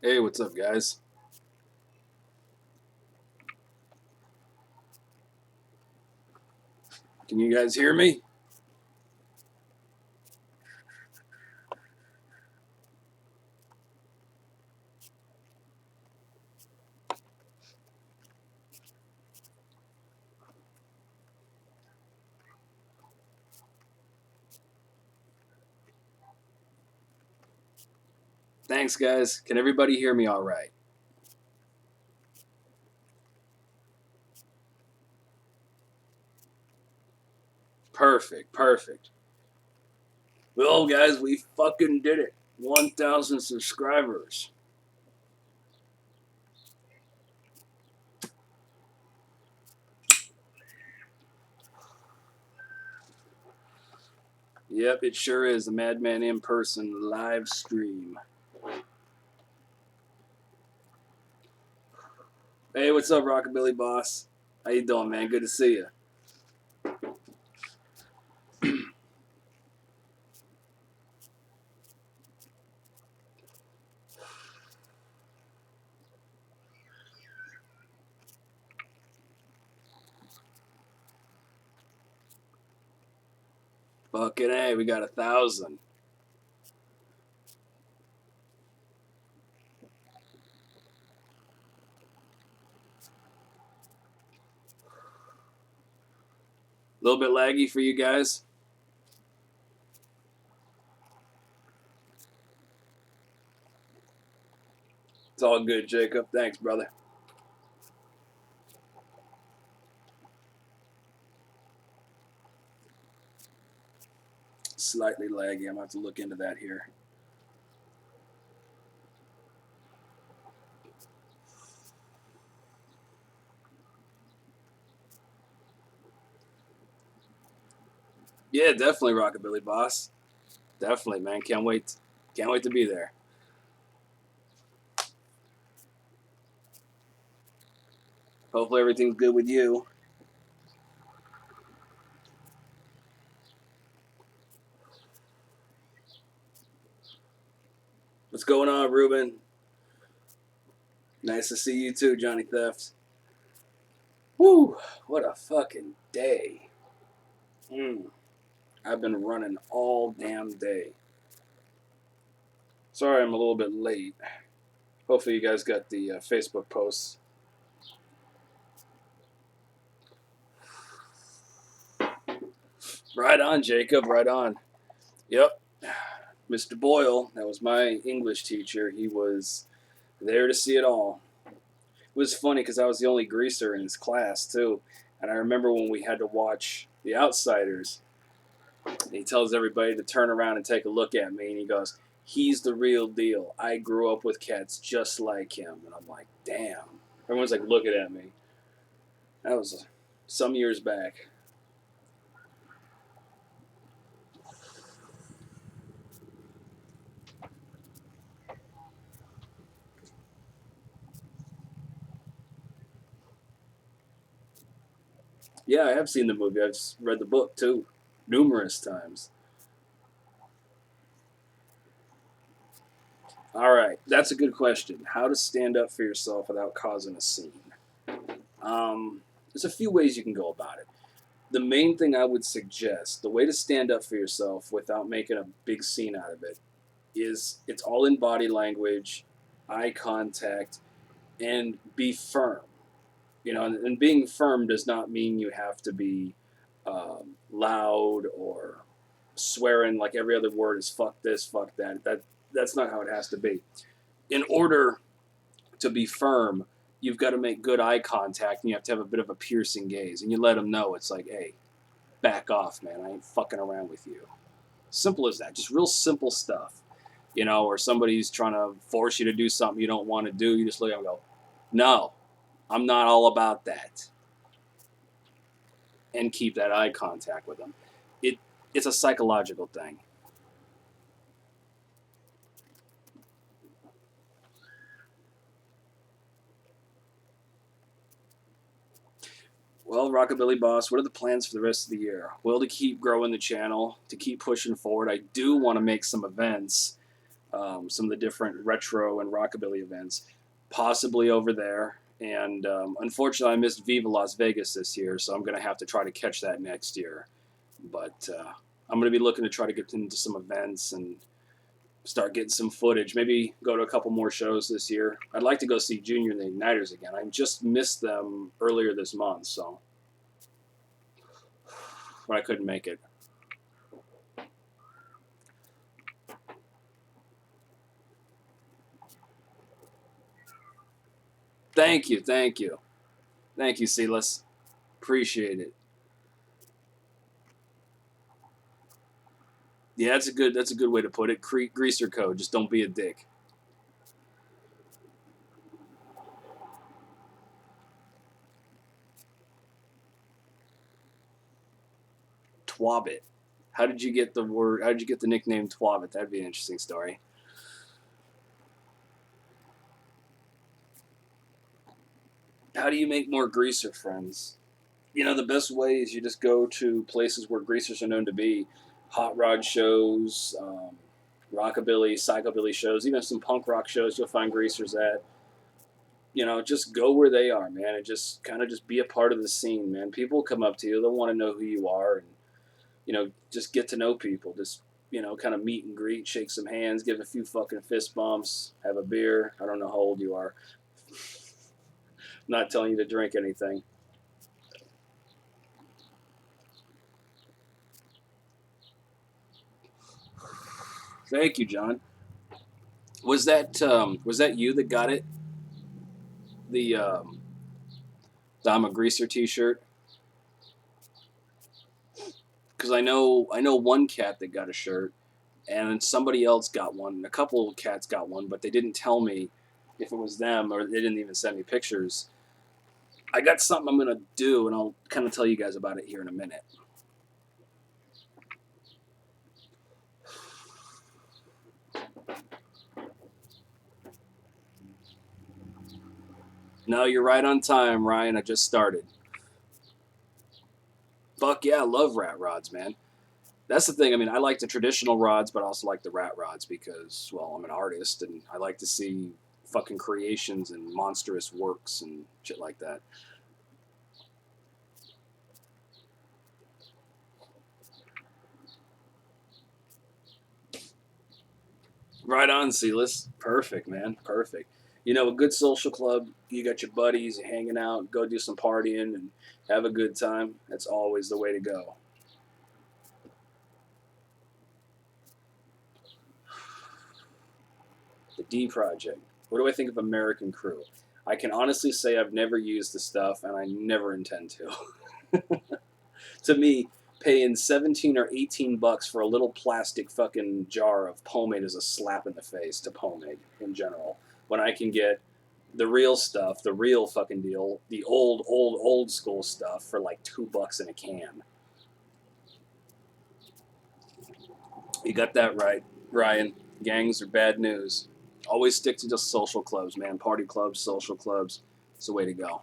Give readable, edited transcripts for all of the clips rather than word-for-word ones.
Hey, what's up, guys? Can you guys hear me? Thanks, guys. Can everybody hear me all right? Perfect, perfect. Well, guys, we fucking did it. 1,000 subscribers. Yep, it sure is the Madman in person live stream. Hey, what's up, Rockabilly Boss? How you doing, man? Good to see you. Fucking A, we got 1,000. A little bit laggy for you guys. It's all good, Jacob. Thanks, brother. Slightly laggy. I'm gonna have to look into that here. Yeah, definitely, Rockabilly Boss. Definitely, man. Can't wait. Can't wait to be there. Hopefully everything's good with you. What's going on, Ruben? Nice to see you too, Johnny Theft. Woo! What a fucking day. I've been running all damn day. Sorry I'm a little bit late. Hopefully you guys got the Facebook posts. Right on, Jacob. Right on. Yep. Mr. Boyle, that was my English teacher. He was there to see it all. It was funny because I was the only greaser in his class, too. And I remember when we had to watch The Outsiders, and he tells everybody to turn around and take a look at me, and he goes, "He's the real deal. I grew up with cats just like him." And I'm like, damn. Everyone's like looking at me. That was some years back. Yeah, I have seen the movie. I've read the book too, numerous times. All right, that's a good question. How to stand up for yourself without causing a scene. There's a few ways you can go about it. The main thing I would suggest, the way to stand up for yourself without making a big scene out of it, is it's all in body language, eye contact, and be firm. You know, and being firm does not mean you have to be loud or swearing like every other word is fuck this, fuck that. That's not how it has to be. In order to be firm, you've got to make good eye contact, and you have to have a bit of a piercing gaze, and you let them know it's like, hey, back off, man. I ain't fucking around with you. Simple as that. Just real simple stuff. You know, or somebody's trying to force you to do something you don't want to do. You just look at them and go, no, I'm not all about that. And keep that eye contact with them. It's a psychological thing. Well, Rockabilly Boss, what are the plans for the rest of the year? Well, to keep growing the channel, to keep pushing forward. I do want to make some events. some of the different retro and rockabilly events, possibly over there. And unfortunately, I missed Viva Las Vegas this year, so I'm going to have to try to catch that next year. But I'm going to be looking to try to get into some events and start getting some footage. Maybe go to a couple more shows this year. I'd like to go see Junior and the Igniters again. I just missed them earlier this month, so but I couldn't make it. Thank you, thank you, thank you, Silas. Appreciate it. Yeah, that's a good way to put it. Greaser code. Just don't be a dick. Twabbit. How did you get the word? How did you get the nickname Twabbit? That'd be an interesting story. How do you make more greaser friends? The best way is you just go to places where greasers are known to be, hot rod shows, rockabilly, psychobilly shows, even some punk rock shows. You'll find greasers at. Just go where they are, man, and just kind of just be a part of the scene, man. People come up to you, they'll want to know who you are, and just get to know people. Just kind of meet and greet, shake some hands, give a few fucking fist bumps, have a beer. I don't know how old you are. I'm not telling you to drink anything. Thank you, John. Was that you that got it? The I'm a Greaser T-shirt? Because I know one cat that got a shirt, and somebody else got one. A couple of cats got one, but they didn't tell me if it was them, or they didn't even send me pictures. I got something I'm gonna do, and I'll kind of tell you guys about it here in a minute. No, you're right on time, Ryan. I just started. Fuck yeah, I love rat rods, man. That's the thing. I mean, I like the traditional rods, but I also like the rat rods because, well, I'm an artist and I like to see fucking creations and monstrous works and shit like that. Right on, Silas. Perfect, man. Perfect. A good social club. You got your buddies, you're hanging out, go do some partying and have a good time. That's always the way to go. The D Project. What do I think of American Crew? I can honestly say I've never used the stuff and I never intend to. To me, paying 17 or 18 bucks for a little plastic fucking jar of pomade is a slap in the face to pomade in general. When I can get the real stuff, the real fucking deal, the old school stuff for like $2 in a can. You got that right, Ryan. Gangs are bad news. Always stick to just social clubs, man. Party clubs, social clubs. It's the way to go.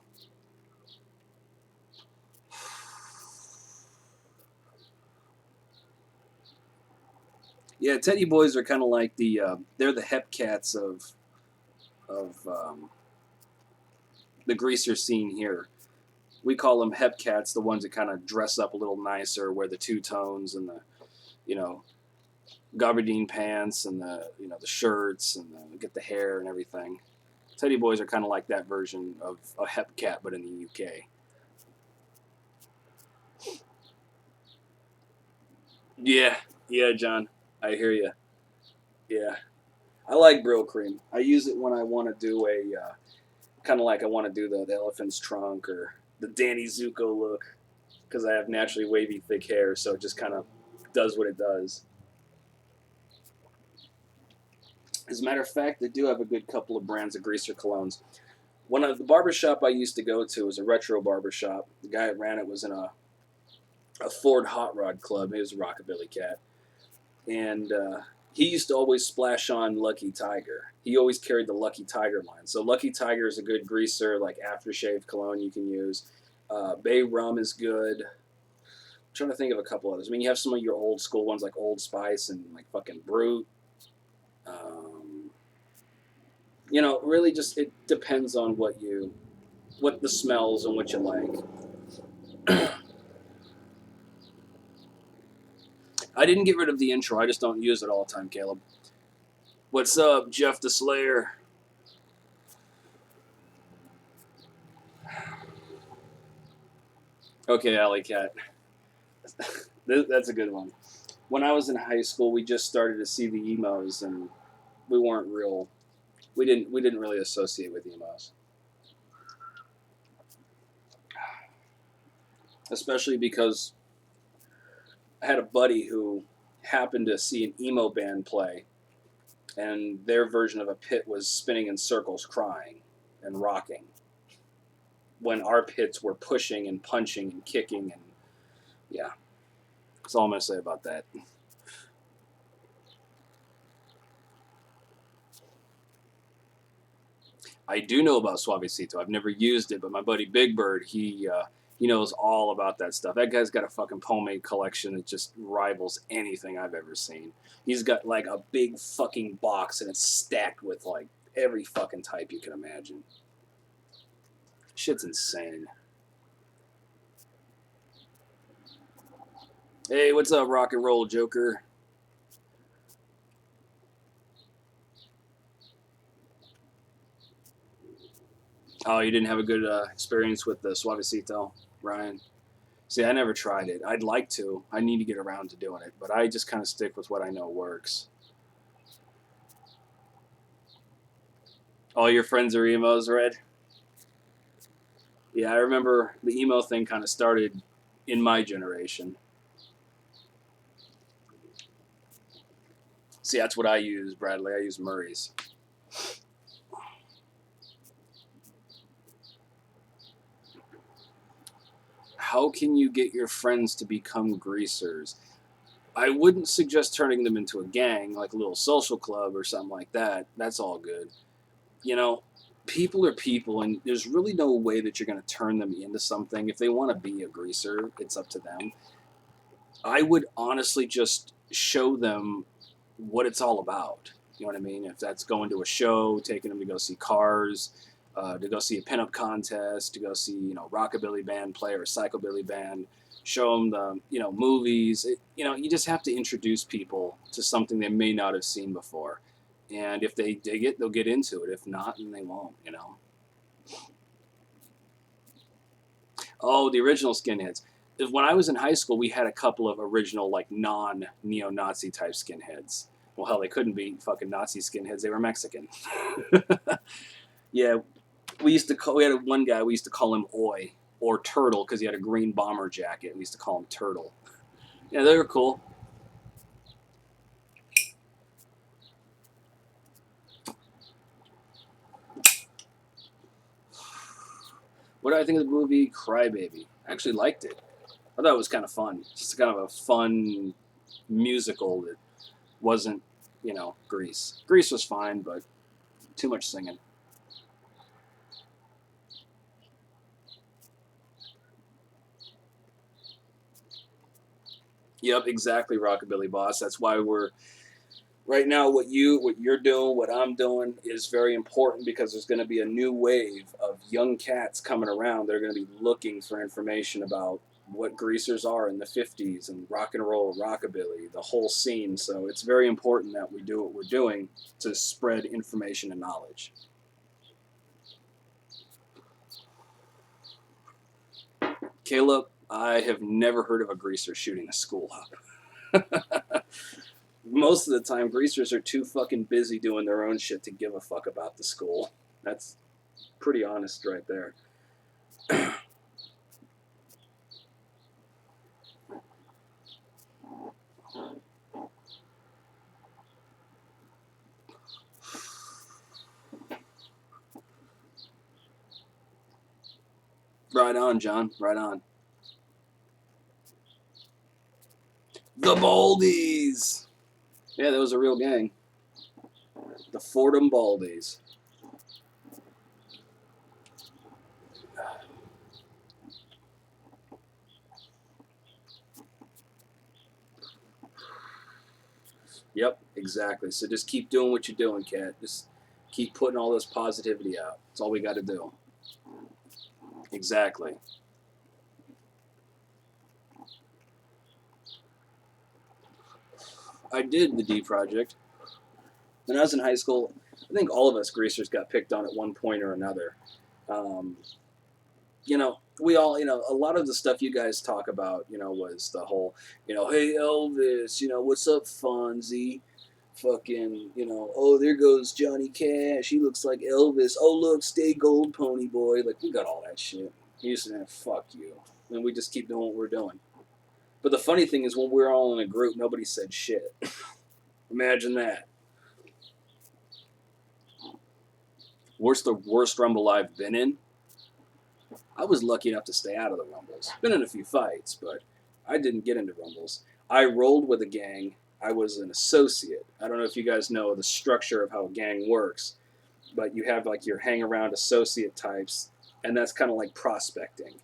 Yeah, Teddy Boys are kind of like they're the hep cats of the greaser scene here. We call them hep cats, the ones that kind of dress up a little nicer, wear the two tones and the you know gabardine pants and the shirts and get the hair and everything. Teddy Boys are kind of like that version of a hep cat, but in the UK. Yeah, yeah, John, I hear you. Yeah, I like Brill Cream. I use it when I want to do a kind of like I want to do the elephant's trunk or the Danny Zuko look because I have naturally wavy, thick hair, so it just kind of does what it does. As a matter of fact, they do have a good couple of brands of greaser colognes. One of the barbershop I used to go to was a retro barbershop. The guy that ran it was in a Ford hot rod club. He was a rockabilly cat, and he used to always splash on Lucky Tiger. He always carried the Lucky Tiger line. So Lucky Tiger is a good greaser, like aftershave cologne you can use. Bay Rum is good. I'm trying to think of a couple others. I mean, you have some of your old school ones like Old Spice and like fucking Brute. Um, you know, really, just it depends on what the smells and what you like. I didn't get rid of the intro. I just don't use it all the time, Caleb. What's up, Jeff the Slayer? Okay, Alley Cat. That's a good one. When I was in high school, we just started to see the emos, and we weren't real. We didn't really associate with emos, especially because I had a buddy who happened to see an emo band play, and their version of a pit was spinning in circles, crying and rocking, when our pits were pushing and punching and kicking, and yeah, that's all I'm gonna say about that. I do know about Suavecito. I've never used it, but my buddy Big Bird, he knows all about that stuff. That guy's got a fucking pomade collection that just rivals anything I've ever seen. He's got like a big fucking box, and it's stacked with like every fucking type you can imagine. Shit's insane. Hey, what's up, rock and roll Joker? Oh, you didn't have a good experience with the Suavecito, Ryan? See, I never tried it. I'd like to. I need to get around to doing it, but I just kind of stick with what I know works. All your friends are emos, Red? Yeah, I remember the emo thing kind of started in my generation. See, that's what I use, Bradley. I use Murray's. How can you get your friends to become greasers? I wouldn't suggest turning them into a gang, like a little social club or something like that. That's all good. You know, people are people, and there's really no way that you're going to turn them into something. If they want to be a greaser, it's up to them. I would honestly just show them what it's all about. You know what I mean? If that's going to a show, taking them to go see Cars, to go see a pinup contest, to go see rockabilly band play or a psychobilly band, show them the movies. You just have to introduce people to something they may not have seen before, and if they dig it, they'll get into it. If not, then they won't. Oh, the original skinheads. When I was in high school, we had a couple of original, like, non neo Nazi type skinheads. Well, hell, they couldn't be fucking Nazi skinheads. They were Mexican. Yeah, we had one guy, we used to call him Oi, or Turtle, because he had a green bomber jacket. We used to call him Turtle. Yeah, they were cool. What do I think of the movie Crybaby? I actually liked it. I thought it was kind of fun. Just kind of a fun musical that wasn't, Grease. Grease was fine, but too much singing. Yep, exactly, Rockabilly Boss. That's why we're right now. What you're doing, what I'm doing, is very important because there's going to be a new wave of young cats coming around. They're going to be looking for information about what greasers are in the '50s and rock and roll, rockabilly, the whole scene. So it's very important that we do what we're doing to spread information and knowledge. Caleb, I have never heard of a greaser shooting a school up. Most of the time, greasers are too fucking busy doing their own shit to give a fuck about the school. That's pretty honest right there. Right on, John. Right on. The Baldies! Yeah, that was a real gang. The Fordham Baldies. Yep, exactly. So just keep doing what you're doing, Kat. Just keep putting all this positivity out. That's all we got to do. Exactly. I did the D project. When I was in high school, I think all of us greasers got picked on at one point or another. Um, we all, a lot of the stuff you guys talk about, was the whole, hey Elvis, what's up, Fonzie? Fucking, oh, there goes Johnny Cash. He looks like Elvis. Oh, look, stay gold, pony boy. Like, we got all that shit. He used to say, fuck you. And we just keep doing what we're doing. But the funny thing is, when we're all in a group, nobody said shit. Imagine that. The worst Rumble I've been in? I was lucky enough to stay out of the Rumbles. Been in a few fights, but I didn't get into Rumbles. I rolled with a gang. I was an associate. I don't know if you guys know the structure of how a gang works, but you have like your hang around associate types, and that's kind of like prospecting.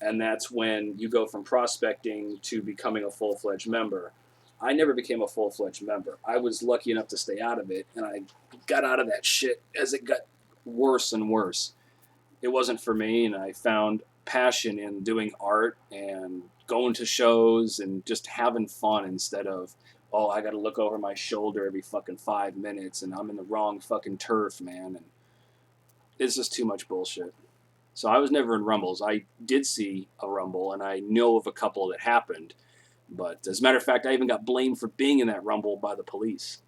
And that's when you go from prospecting to becoming a full fledged member. I never became a full fledged member. I was lucky enough to stay out of it, and I got out of that shit as it got worse and worse. It wasn't for me, and I found passion in doing art and going to shows and just having fun instead of, oh, I got to look over my shoulder every fucking 5 minutes and I'm in the wrong fucking turf, man. And it's just too much bullshit. So I was never in Rumbles. I did see a Rumble, and I know of a couple that happened. But as a matter of fact, I even got blamed for being in that Rumble by the police.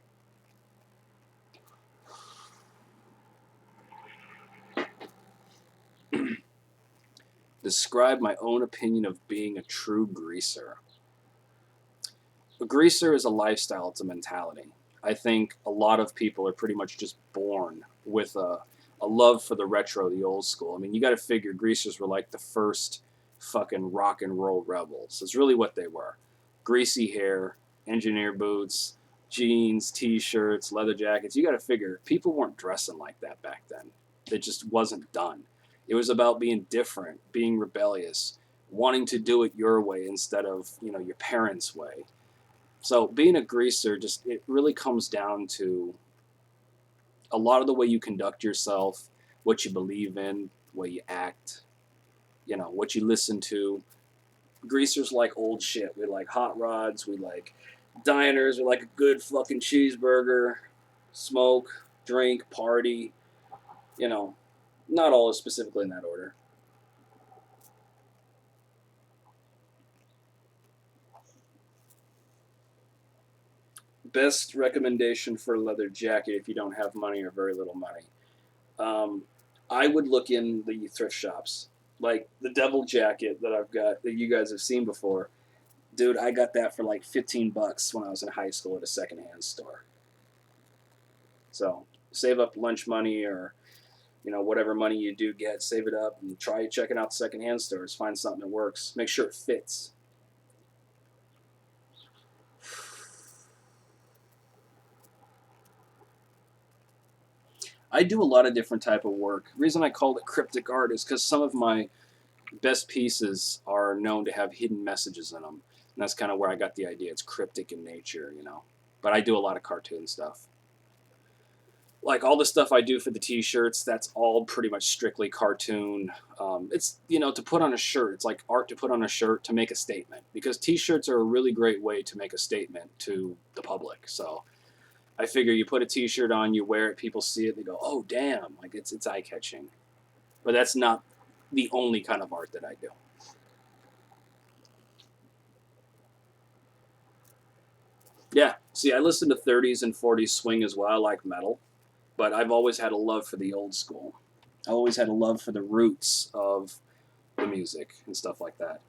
Describe my own opinion of being a true greaser. A greaser is a lifestyle, it's a mentality. I think a lot of people are pretty much just born with a love for the retro, the old school. I mean, you got to figure greasers were like the first fucking rock and roll rebels. It's really what they were. Greasy hair, engineer boots, jeans, t-shirts, leather jackets. You got to figure people weren't dressing like that back then. It just wasn't done. It was about being different, being rebellious, wanting to do it your way instead of, your parents' way. So being a greaser, just it really comes down to a lot of the way you conduct yourself, what you believe in, the way you act, what you listen to. Greasers like old shit. We like hot rods. We like diners. We like a good fucking cheeseburger, smoke, drink, party. You know, not all specifically in that order. Best recommendation for a leather jacket if you don't have money or very little money. Um, I would look in the thrift shops, like the devil jacket that I've got that you guys have seen before. Dude, I got that for like $15 when I was in high school at a secondhand store. So save up lunch money or whatever money you do get, save it up and try checking out secondhand stores. Find something that works. Make sure it fits. I do a lot of different type of work. The reason I called it cryptic art is because some of my best pieces are known to have hidden messages in them. And that's kind of where I got the idea. It's cryptic in nature. But I do a lot of cartoon stuff. Like all the stuff I do for the t-shirts, that's all pretty much strictly cartoon. It's, to put on a shirt. It's like art to put on a shirt to make a statement. Because t-shirts are a really great way to make a statement to the public. So I figure you put a t-shirt on, you wear it, people see it, they go, oh, damn. Like it's eye-catching. But that's not the only kind of art that I do. Yeah. See, I listen to 30s and 40s swing as well. I like metal, but I've always had a love for the old school. I always had a love for the roots of the music and stuff like that.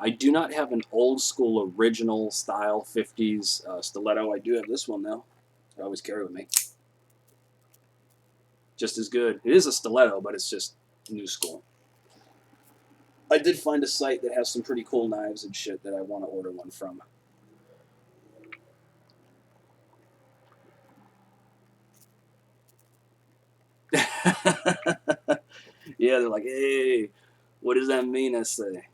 I do not have an old school original style 50s stiletto. I do have this one though. I always carry with me. Just as good. It is a stiletto, but it's just new school. I did find a site that has some pretty cool knives and shit that I want to order one from. Yeah, they're like, hey, what does that mean? I say.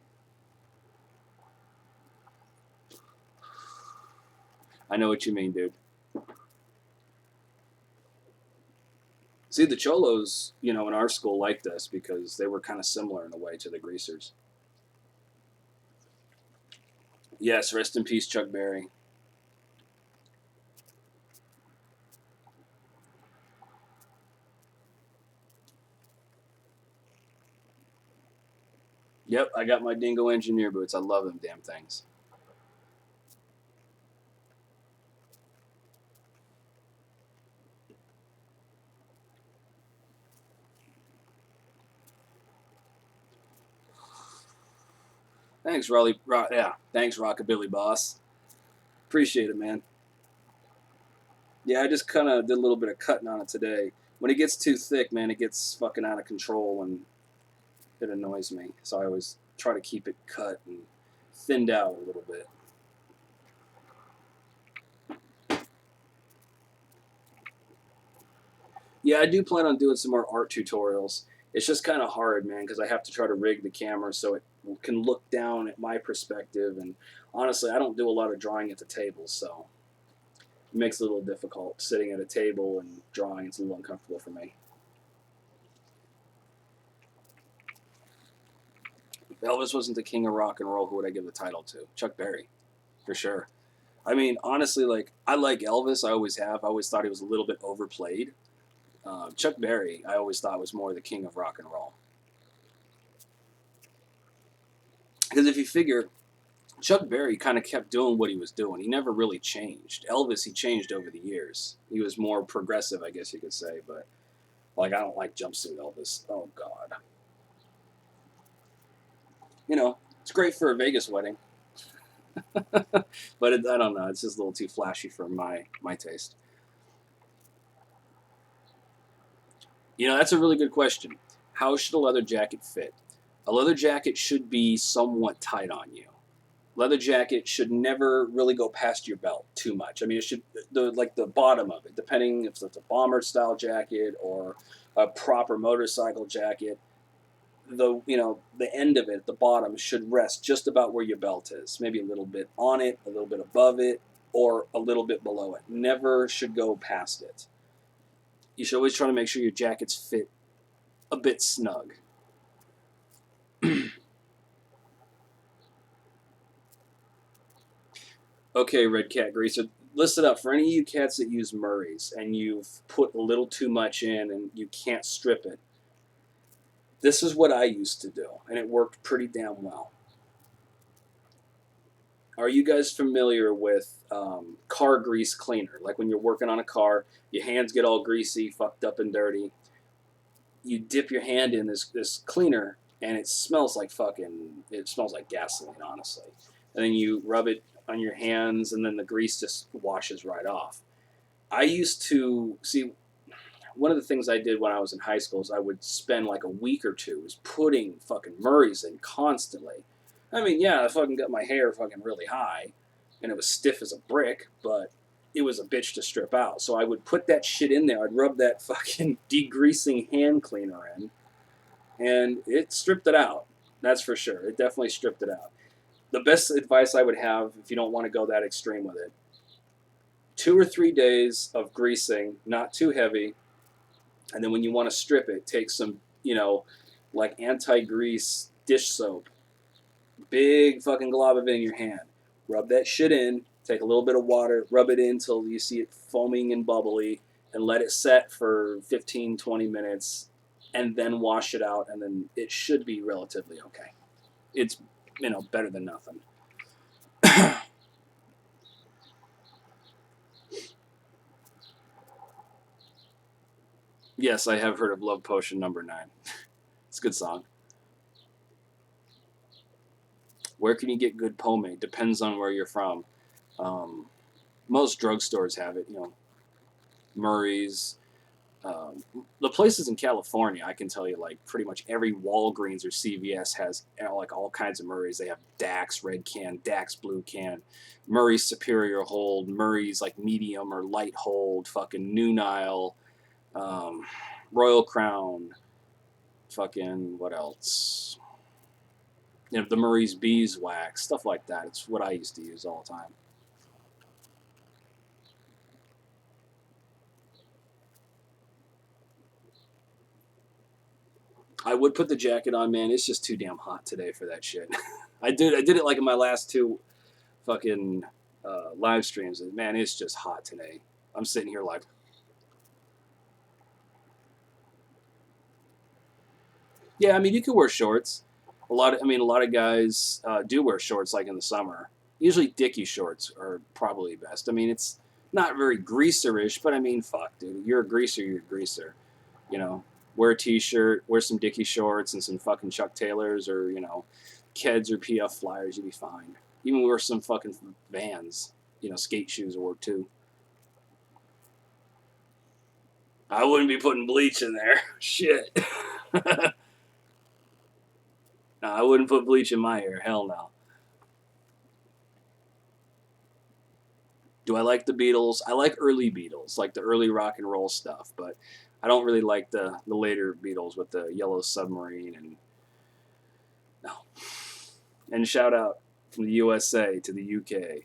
I know what you mean, dude. See, the Cholos, in our school liked us because they were kind of similar in a way to the Greasers. Yes, rest in peace, Chuck Berry. Yep, I got my Dingo engineer boots. I love them damn things. Thanks, Raleigh. Yeah, thanks, Rockabilly Boss. Appreciate it, man. Yeah, I just kind of did a little bit of cutting on it today. When it gets too thick, man, it gets fucking out of control and it annoys me. So I always try to keep it cut and thinned out a little bit. Yeah, I do plan on doing some more art tutorials. It's just kind of hard, man, because I have to try to rig the camera so it can look down at my perspective. And honestly, I don't do a lot of drawing at the table, so it makes it a little difficult sitting at a table and drawing. It's a little uncomfortable for me. If Elvis wasn't the king of rock and roll, who would I give the title to? Chuck Berry, for sure. I mean, honestly, like I like Elvis. I always have. I always thought he was a little bit overplayed. Chuck Berry, I always thought was more the king of rock and roll. Because if you figure, Chuck Berry kind of kept doing what he was doing. He never really changed. Elvis, he changed over the years. He was more progressive, I guess you could say. But like, I don't like jumpsuit Elvis. Oh God. It's great for a Vegas wedding, but I don't know. It's just a little too flashy for my taste. That's a really good question. How should a leather jacket fit? A leather jacket should be somewhat tight on you. Leather jacket should never really go past your belt too much. I mean, it should the bottom of it, depending if it's a bomber style jacket or a proper motorcycle jacket. The end of it, the bottom should rest just about where your belt is. Maybe a little bit on it, a little bit above it, or a little bit below it. Never should go past it. You should always try to make sure your jackets fit a bit snug. Okay, Red Cat Greaser, listen up. For any of you cats that use Murray's and you've put a little too much in and you can't strip it, this is what I used to do, and it worked pretty damn well. Are you guys familiar with car grease cleaner? Like when you're working on a car, your hands get all greasy, fucked up, and dirty. You dip your hand in this cleaner, and it smells like fucking. It smells like gasoline, honestly. And then you rub it on your hands, and then the grease just washes right off. I used to see one of the things I did when I was in high school is I would spend like a week or two was putting fucking Murray's in constantly. I mean, yeah, I fucking got my hair fucking really high, and it was stiff as a brick, but it was a bitch to strip out. So I would put that shit in there. I'd rub that fucking degreasing hand cleaner in, and it stripped it out. That's for sure. It definitely stripped it out. The best advice I would have if you don't want to go that extreme with it: 2 or 3 days of greasing, not too heavy, and then when you want to strip it, take some, like anti-grease dish soap, big fucking glob of it in your hand. Rub that shit in, take a little bit of water, rub it in until you see it foaming and bubbly, and let it set for 15, 20 minutes, and then wash it out, and then it should be relatively okay. It's, better than nothing. Yes, I have heard of Love Potion number 9. It's a good song. Where can you get good pomade? Depends on where you're from. Um, Most drugstores have it. Murray's. The places in California, I can tell you, like pretty much every Walgreens or CVS has like all kinds of Murray's. They have Dax red can, Dax blue can, Murray's Superior hold, Murray's like medium or light hold, fucking New Nile, um, Royal Crown, fucking what else? You know, the Murray's beeswax, stuff like that. It's what I used to use all the time. I would put the jacket on, man. It's just too damn hot today for that shit. I did it like in my last two fucking live streams. Man, it's just hot today. I'm sitting here like, yeah. I mean, you could wear shorts. A lot of guys do wear shorts like in the summer. Usually, dicky shorts are probably best. I mean, it's not very greaserish, but I mean, fuck, dude. You're a greaser. You're a greaser. You know, wear a t-shirt, wear some dicky shorts and some fucking Chuck Taylors or Keds or PF Flyers. You'd be fine. Even wear some fucking Vans. Skate shoes will work too. I wouldn't be putting bleach in there. Shit. No, I wouldn't put bleach in my hair. Hell no. Do I like the Beatles? I like early Beatles, like the early rock and roll stuff, but I don't really like the later Beatles with the Yellow Submarine and no. And shout out from the USA to the UK.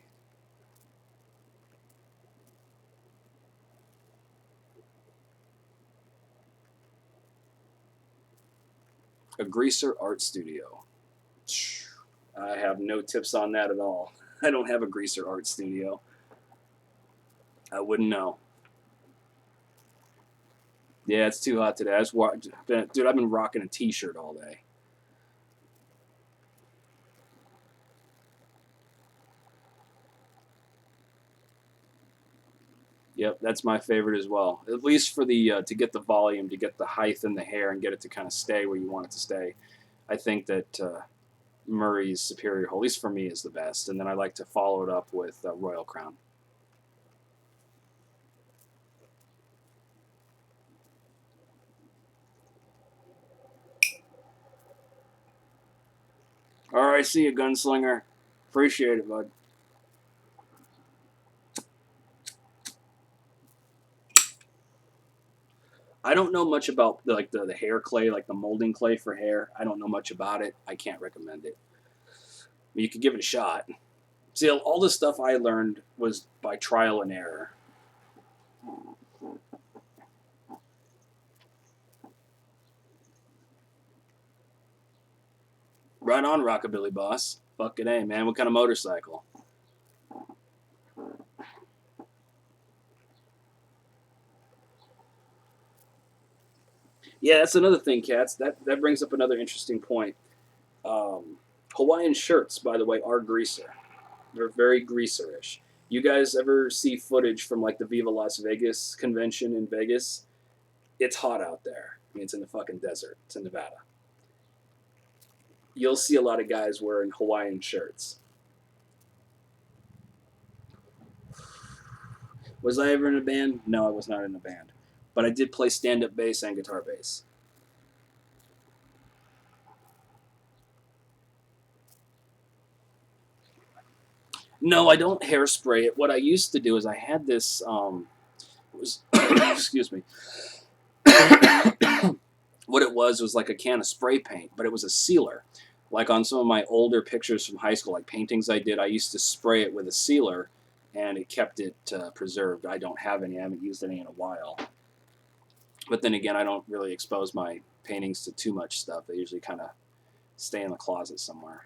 A greaser art studio. I have no tips on that at all. I don't have a greaser art studio. I wouldn't know. Yeah, it's too hot today. Dude, I've been rocking a t-shirt all day. Yep, that's my favorite as well. At least for the to get the volume, to get the height in the hair, and get it to kind of stay where you want it to stay. I think that Murray's Superior Whole, at least for me, is the best. And then I like to follow it up with Royal Crown. All right, see you, gunslinger. Appreciate it, bud. I don't know much about the hair clay, like the molding clay for hair. I don't know much about it. I can't recommend it. You could give it a shot. See, all the stuff I learned was by trial and error. Right on, Rockabilly Boss. Fucking A, man. What kind of motorcycle? Yeah, that's another thing, cats. That brings up another interesting point. Um, Hawaiian shirts, by the way, are greaser. They're very greaserish. You guys ever see footage from like the Viva Las Vegas convention in Vegas? It's hot out there. I mean, it's in the fucking desert. It's in Nevada. You'll see a lot of guys wearing Hawaiian shirts. Was I ever in a band? No, I was not in a band. But I did play stand up bass and guitar bass. No, I don't hairspray it. What I used to do is I had this was excuse me. What it was like a can of spray paint, but it was a sealer. Like on some of my older pictures from high school, like paintings I did, I used to spray it with a sealer, and it kept it preserved. I don't have any. I haven't used any in a while. But then again, I don't really expose my paintings to too much stuff. They usually kind of stay in the closet somewhere.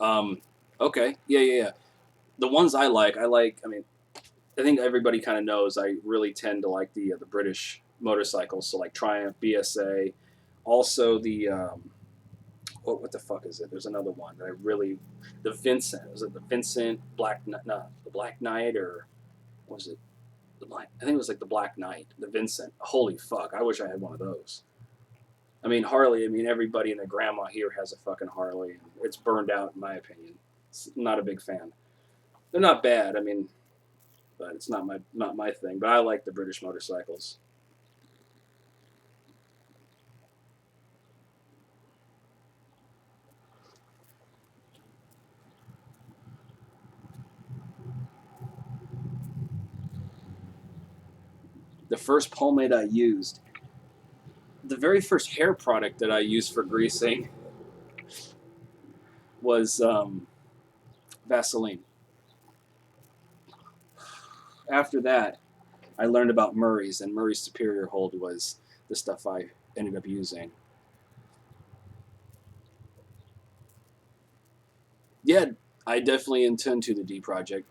Um, okay, yeah. The ones I like. I mean, I think everybody kind of knows I really tend to like the British motorcycles. So like Triumph, BSA, also the what the fuck is it? There's another one that I really the Vincent. Was it the Vincent Black? No, the Black Knight or was it the Black? I think it was like the Black Knight, the Vincent. Holy fuck! I wish I had one of those. I mean Harley. I mean everybody and their grandma here has a fucking Harley. It's burned out in my opinion. Not a big fan. They're not bad. I mean, but it's not my thing. But I like the British motorcycles. The first pomade I used, the very first hair product that I used for greasing was Vaseline. After that, I learned about Murray's, and Murray's Superior Hold was the stuff I ended up using. Yeah, I definitely intend to the D project.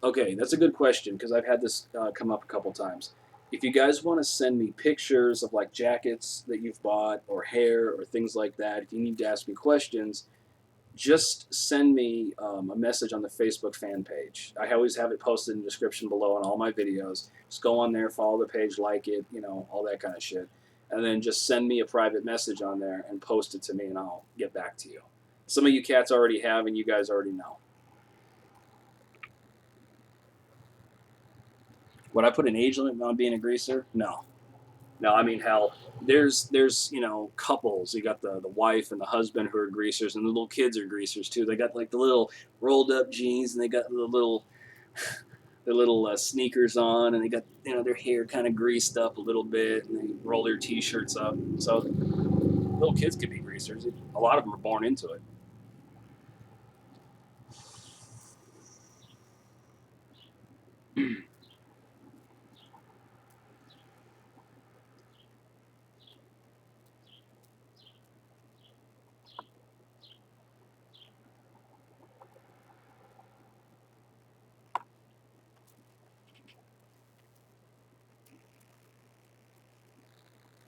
Okay, that's a good question because I've had this come up a couple times. If you guys want to send me pictures of like jackets that you've bought or hair or things like that, if you need to ask me questions, just send me a message on the Facebook fan page. I always have it posted in the description below on all my videos. Just go on there, follow the page, like it, all that kind of shit. And then just send me a private message on there and post it to me, and I'll get back to you. Some of you cats already have, and you guys already know. Would I put an age limit on being a greaser? No. No, I mean, hell, there's couples. You got the wife and the husband who are greasers, and the little kids are greasers too. They got like the little rolled up jeans, and they got the little their little sneakers on, and they got their hair kind of greased up a little bit, and they roll their t-shirts up. So little kids could be greasers. A lot of them are born into it.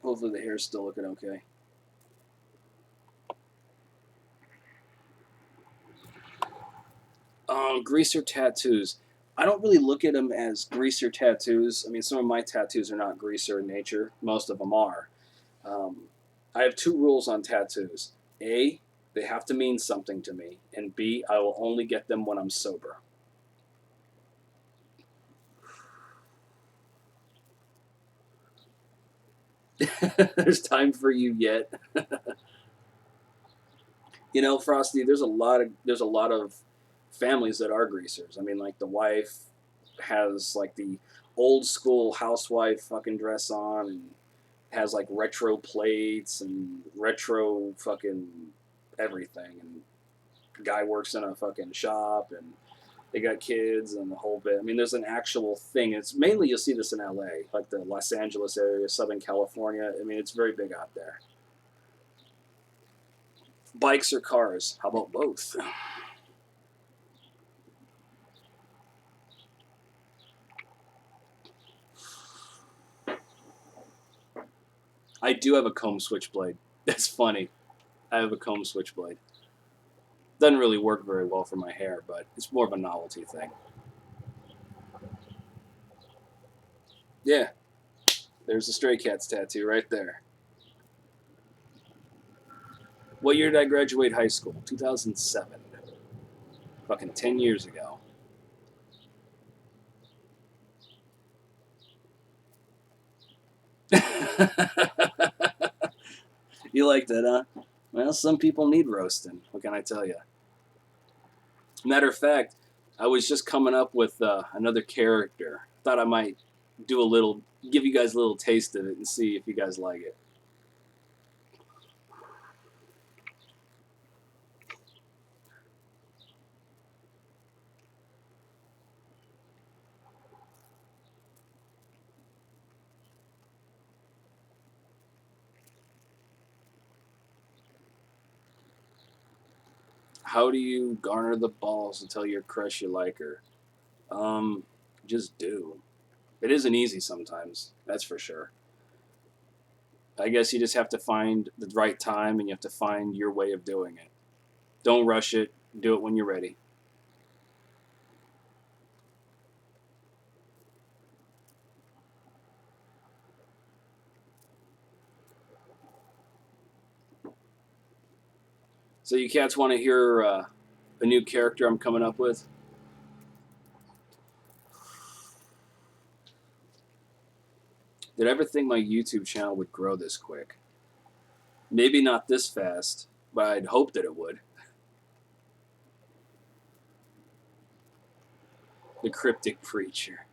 Hopefully the hair's still looking okay. Greaser tattoos. I don't really look at them as greaser tattoos. I mean, some of my tattoos are not greaser in nature. Most of them are. Um, I have two rules on tattoos. A, they have to mean something to me. And B, I will only get them when I'm sober. There's time for you yet. Frosty, there's a lot of families that are greasers. I mean, like the wife has like the old school housewife fucking dress on and has like retro plates and retro fucking everything. And the guy works in a fucking shop and they got kids and the whole bit. I mean, there's an actual thing. It's mainly you'll see this in LA, like the Los Angeles area, Southern California. I mean, it's very big out there. Bikes or cars? How about both? I do have a comb switchblade. That's funny. I have a comb switchblade. Doesn't really work very well for my hair, but it's more of a novelty thing. Yeah, there's the Stray Cats tattoo right there. What year did I graduate high school? 2007. Fucking 10 years ago. You like that, huh? Well, some people need roasting. What can I tell you? Matter of fact, I was just coming up with another character. Thought I might give you guys a little taste of it and see if you guys like it. How do you garner the balls to tell your crush you like her? Um, just do. It isn't easy sometimes, that's for sure. I guess you just have to find the right time and you have to find your way of doing it. Don't rush it. Do it when you're ready. So you cats want to hear a new character I'm coming up with? Did I ever think my YouTube channel would grow this quick? Maybe not this fast, but I'd hope that it would. The cryptic preacher.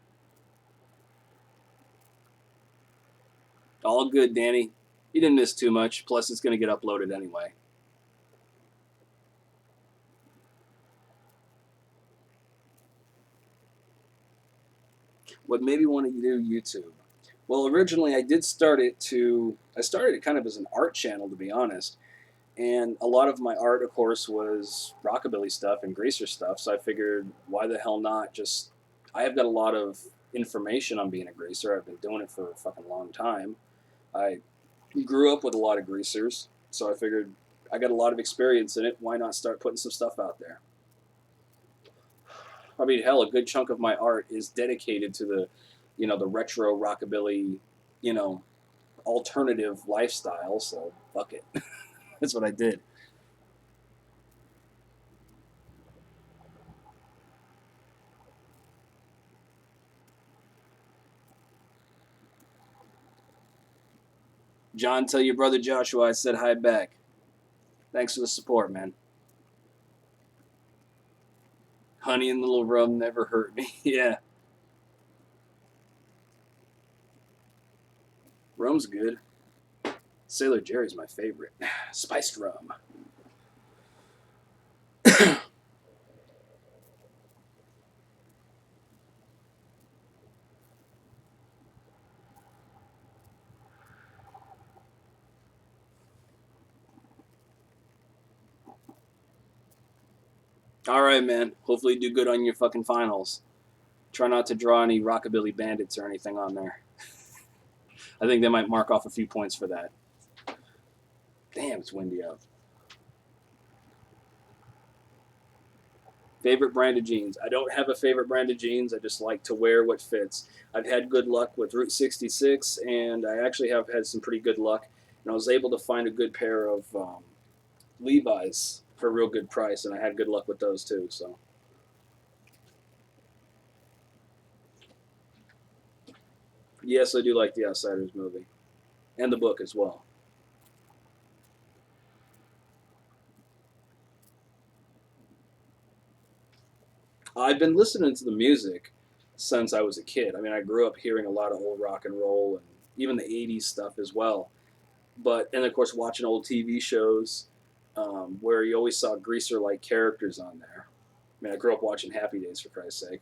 All good, Danny. You didn't miss too much. Plus, it's going to get uploaded anyway. What made me want to do YouTube? Well, originally I started it kind of as an art channel, to be honest. And a lot of my art, of course, was rockabilly stuff and greaser stuff. So I figured, why the hell not just. I have got a lot of information on being a greaser. I've been doing it for a fucking long time. I grew up with a lot of greasers. So I figured I got a lot of experience in it. Why not start putting some stuff out there? I mean, hell, a good chunk of my art is dedicated to the retro rockabilly, you know, alternative lifestyle. So fuck it. That's what I did. John, tell your brother Joshua I said hi back. Thanks for the support, man. Honey and little rum never hurt me. Yeah, rum's good. Sailor Jerry's my favorite. Spiced rum. All right, man. Hopefully, you do good on your fucking finals. Try not to draw any rockabilly bandits or anything on there. I think they might mark off a few points for that. Damn, it's windy out. Favorite brand of jeans? I don't have a favorite brand of jeans. I just like to wear what fits. I've had good luck with Route 66, and I actually have had some pretty good luck. And I was able to find a good pair of Levi's for a real good price, and I had good luck with those too. So, yes, I do like the Outsiders movie and the book as well. I've been listening to the music since I was a kid. I mean, I grew up hearing a lot of old rock and roll and even the 80s stuff as well. And of course, watching old TV shows where you always saw greaser like characters on there. I mean, I grew up watching Happy Days, for Christ's sake.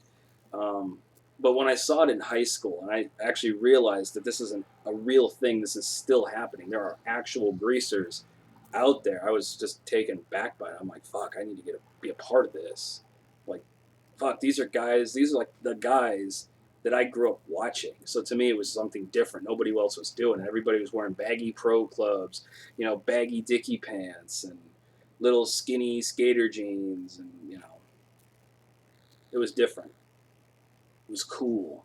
Um, but when I saw it in high school, and I actually realized that this isn't a real thing, this is still happening. There are actual greasers out there. I was just taken back by it. I'm like, fuck, I need to be a part of this. Like, fuck, these are like the guys that I grew up watching. So to me, it was something different. Nobody else was doing it. Everybody was wearing baggy pro clubs, baggy dicky pants and little skinny skater jeans, and it was different. It was cool.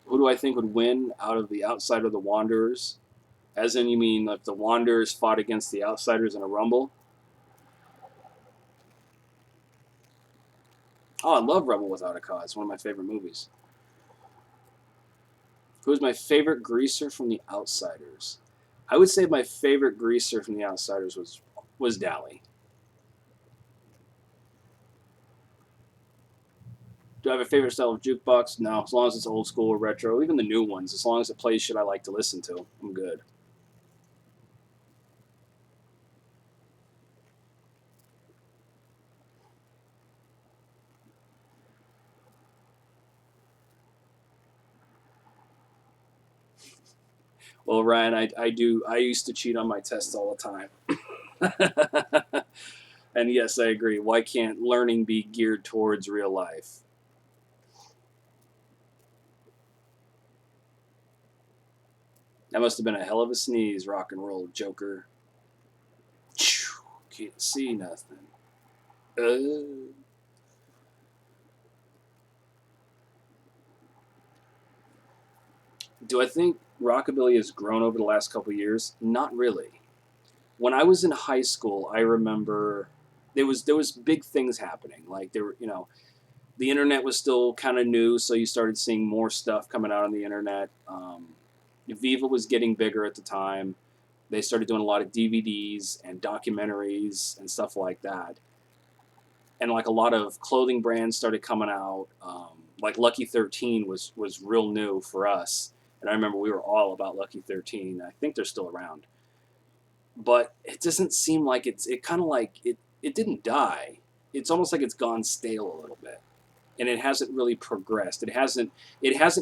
Who do I think would win out of the Outsider or the Wanderers? As in, you mean like the Wanderers fought against the Outsiders in a Rumble? Oh, I love Rebel Without a Cause. One of my favorite movies. Who's my favorite greaser from the Outsiders? I would say my favorite greaser from the Outsiders was Dally. Do I have a favorite style of jukebox? No, as long as it's old school or retro, even the new ones. As long as it plays shit I like to listen to, I'm good. Well, Ryan, I used to cheat on my tests all the time. And yes, I agree. Why can't learning be geared towards real life? That must have been a hell of a sneeze, rock and roll Joker. Can't see nothing. Uh, do I think rockabilly has grown over the last couple of years? Not really. When I was in high school, I remember there was big things happening. Like there were, the internet was still kind of new, so you started seeing more stuff coming out on the internet. Viva was getting bigger at the time. They started doing a lot of DVDs and documentaries and stuff like that. And like a lot of clothing brands started coming out. Like Lucky 13 was real new for us, and I remember we were all about Lucky 13. I think they're still around, but it doesn't seem like it kind of like it didn't die. It's almost like it's gone stale a little bit, and it hasn't really progressed. It hasn't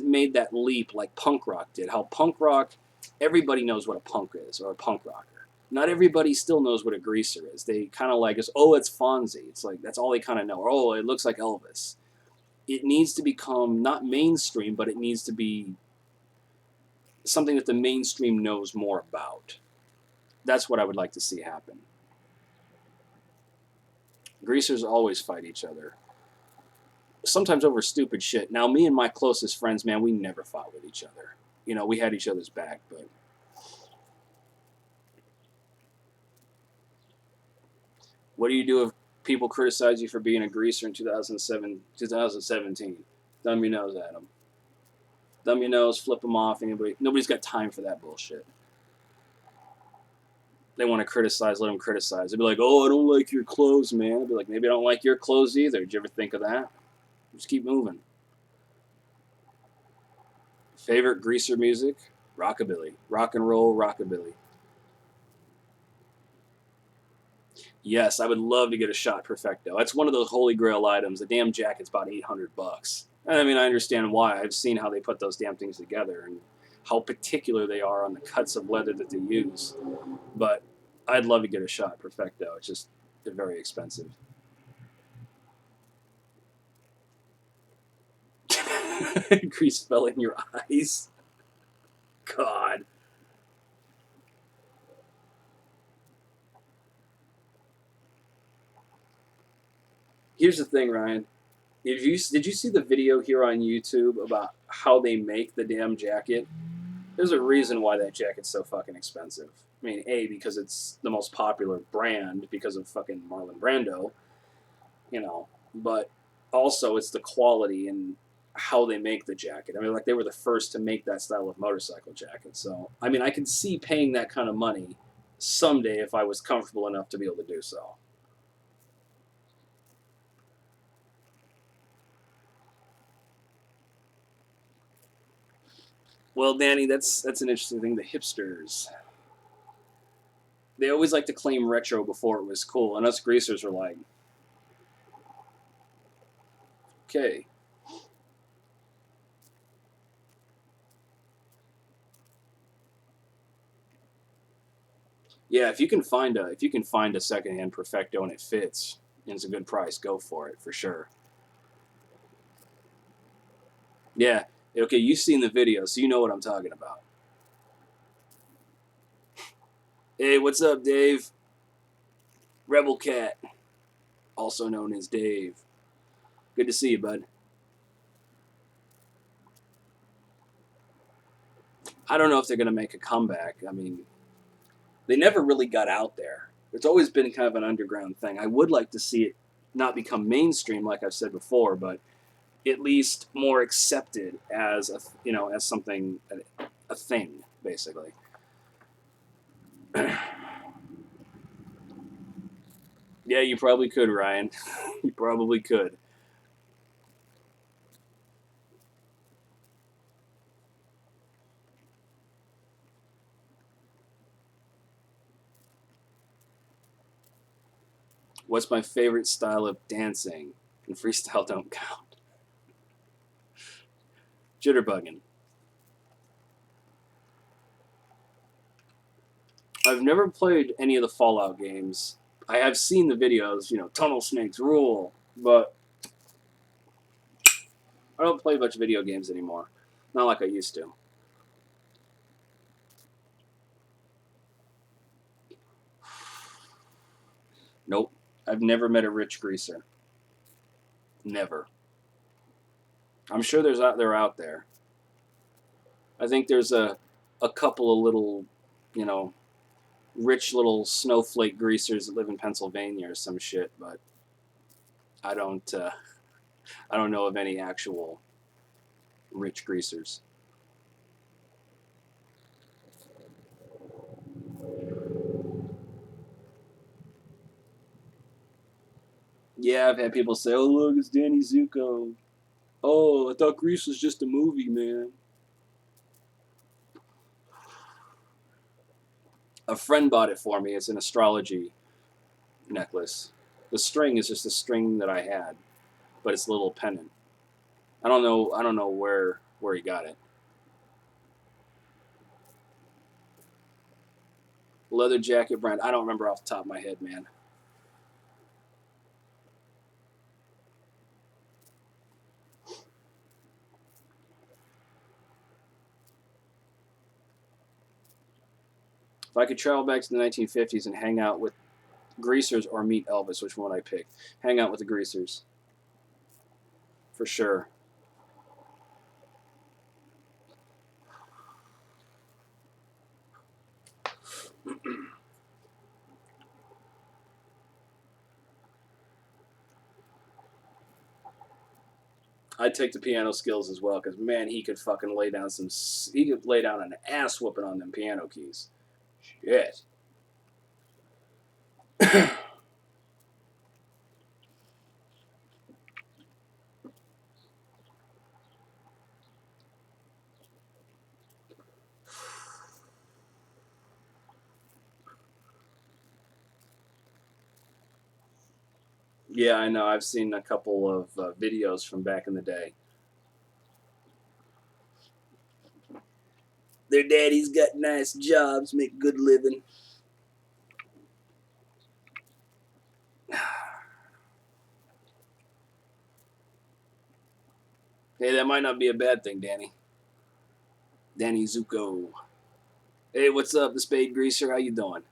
made that leap like punk rock did. How punk rock, everybody knows what a punk is or a punk rocker. Not everybody still knows what a greaser is. They kind of like it's it's Fonzie. It's like that's all they kind of know. Or, oh, it looks like Elvis. It needs to become not mainstream, but it needs to be something that the mainstream knows more about. That's what I would like to see happen. Greasers always fight each other, sometimes over stupid shit. Now, me and my closest friends, man, we never fought with each other. We had each other's back, but what do you do if people criticize you for being a greaser in 2017? Thumb your nose at them. Thumb your nose, flip them off. Nobody's got time for that bullshit. They want to criticize, let them criticize. They'd be like, "Oh, I don't like your clothes, man." I'd be like, "Maybe I don't like your clothes either." Did you ever think of that? Just keep moving. Favorite greaser music? Rockabilly, rock and roll, rockabilly. Yes, I would love to get a shot perfecto. That's one of those holy grail items. The damn jacket's about $800. I mean, I understand why. I've seen how they put those damn things together and how particular they are on the cuts of leather that they use. But I'd love to get a shot perfecto. It's just they're very expensive. Grease fell in your eyes. God. Here's the thing, Ryan. Did you see the video here on YouTube about how they make the damn jacket? There's a reason why that jacket's so fucking expensive. I mean, A, because it's the most popular brand because of fucking Marlon Brando, but also it's the quality and how they make the jacket. I mean, like they were the first to make that style of motorcycle jacket. So, I mean, I can see paying that kind of money someday if I was comfortable enough to be able to do so. Well, Danny, that's an interesting thing. The hipsters, they always like to claim retro before it was cool, and us greasers are like, okay, yeah, if you can find a secondhand perfecto and it fits and it's a good price, go for it for sure. Yeah, okay, you've seen the video, so you know what I'm talking about. Hey, what's up, Dave? Rebel Cat, also known as Dave. Good to see you, bud. I don't know if they're gonna make a comeback. I mean, they never really got out there. It's always been kind of an underground thing. I would like to see it not become mainstream, like I've said before, but at least more accepted as as something, a thing, basically. Yeah, you probably could, Ryan. You probably could. What's my favorite style of dancing? And freestyle don't count. Jitterbugging. I've never played any of the Fallout games. I have seen the videos, Tunnel Snakes rule, but I don't play much video games anymore. Not like I used to. Nope. I've never met a rich greaser. Never. I'm sure they're out there. I think there's a couple of little, you know, rich little snowflake greasers that live in Pennsylvania or some shit, but I don't. I don't know of any actual rich greasers. Yeah, I've had people say, "Oh, look, it's Danny Zuko." Oh, I thought Grease was just a movie, man. A friend bought it for me. It's an astrology necklace. The string is just a string that I had, but it's a little pendant. I don't know. I don't know where he got it. Leather jacket brand. I don't remember off the top of my head, man. If I could travel back to the 1950s and hang out with greasers or meet Elvis, which one would I pick? Hang out with the greasers, for sure. I'd take the piano skills as well, because man, he could fucking lay down some. He could lay down an ass whooping on them piano keys. Shit. Yeah, I know. I've seen a couple of videos from back in the day. Their daddy's got nice jobs, make good living. Hey, that might not be a bad thing, Danny. Danny Zuko. Hey, what's up, the Spade Greaser? How you doing?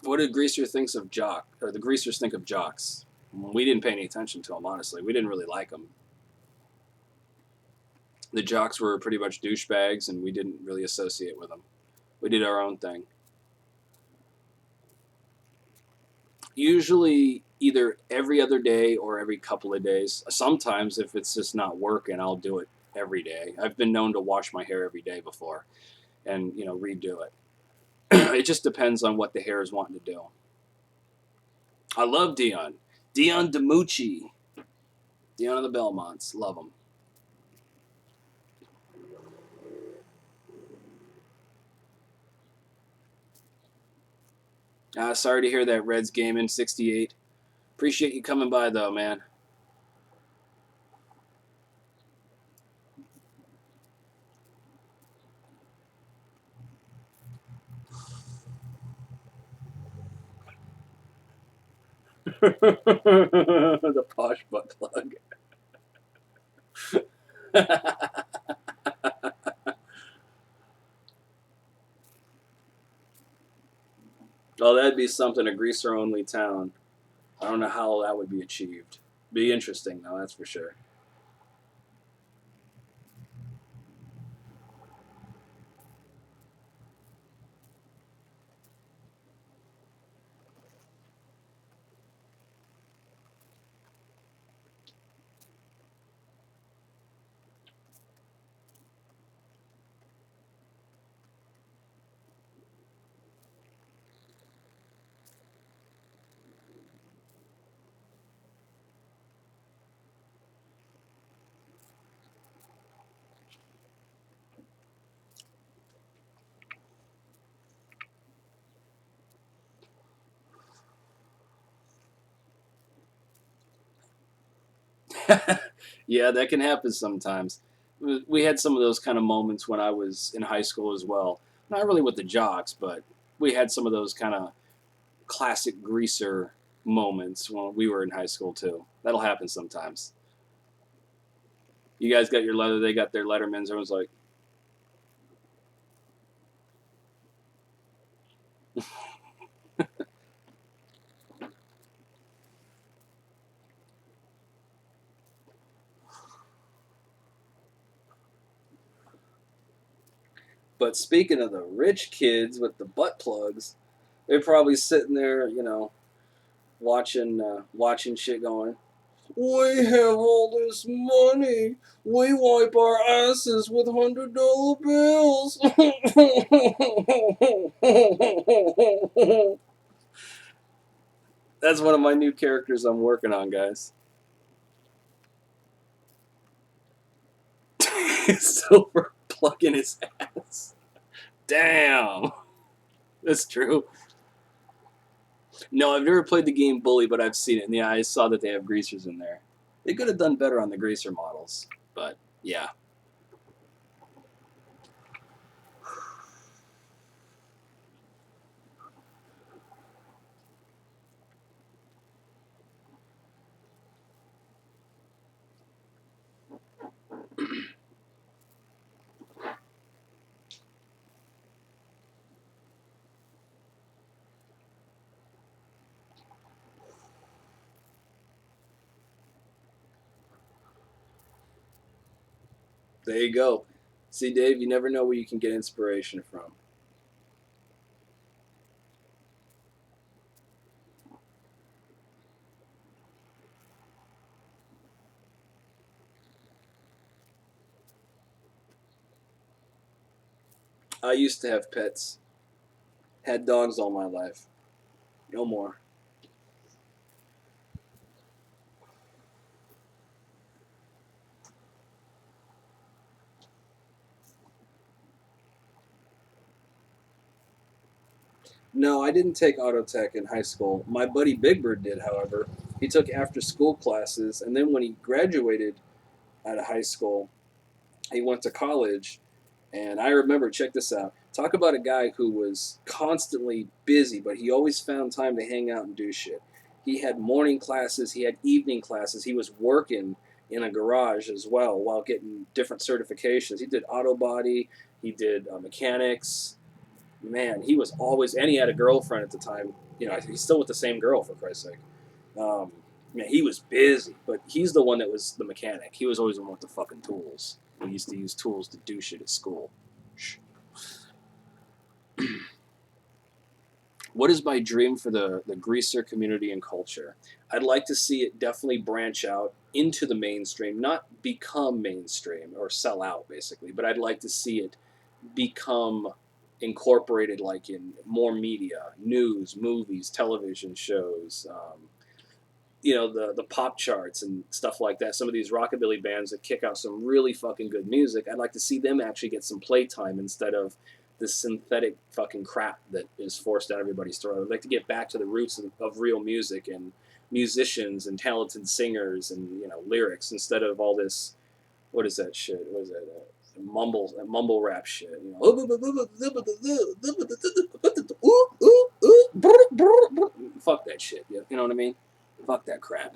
What did Greaser thinks of Jock, or the Greasers think of Jocks? We didn't pay any attention to them, honestly. We didn't really like them. The Jocks were pretty much douchebags, and we didn't really associate with them. We did our own thing. Usually, either every other day or every couple of days. Sometimes, if it's just not working, I'll do it every day. I've been known to wash my hair every day before, and redo it. It just depends on what the hair is wanting to do. I love Dion. Dion DiMucci. Dion of the Belmonts. Love him. Sorry to hear that Reds game in '68. Appreciate you coming by, though, man. The posh butt plug. Oh, that'd be something, a greaser only town. I don't know how that would be achieved. Be interesting, though, that's for sure. Yeah, that can happen sometimes. We had some of those kind of moments when I was in high school as well. Not really with the jocks, but we had some of those kind of classic greaser moments when we were in high school too. That'll happen sometimes. You guys got your leather, they got their Lettermans. Everyone's like, But speaking of the rich kids with the butt plugs, they're probably sitting there, watching shit going, we have all this money. We wipe our asses with $100 bills. That's one of my new characters I'm working on, guys. Silver plugging his ass. Damn. That's true. No, I've never played the game Bully, but I've seen it. And yeah, I saw that they have greasers in there. They could have done better on the greaser models, but yeah. There you go. See, Dave, you never know where you can get inspiration from. I used to have pets, had dogs all my life. No more. No, I didn't take auto tech in high school. My buddy Big Bird did, however. He took after school classes, and then when he graduated out of high school, he went to college. And I remember, check this out. Talk about a guy who was constantly busy, but he always found time to hang out and do shit. He had morning classes, he had evening classes, he was working in a garage as well while getting different certifications. He did auto body, he did mechanics. Man, he was always, and he had a girlfriend at the time. He's still with the same girl, for Christ's sake. Um, Man, he was busy, but he's the one that was the mechanic. He was always the one with the fucking tools. We used to use tools to do shit at school. What is my dream for the greaser community and culture? I'd like to see it definitely branch out into the mainstream, not become mainstream or sell out, basically, but I'd like to see it become incorporated like in more media, news, movies, television shows, the pop charts and stuff like that. Some of these rockabilly bands that kick out some really fucking good music, I'd like to see them actually get some playtime instead of this synthetic fucking crap that is forced down everybody's throat. I'd like to get back to the roots of real music and musicians and talented singers and lyrics instead of all this. What is that shit? What is that? Mumble rap shit. Fuck that shit. You know what I mean? Fuck that crap.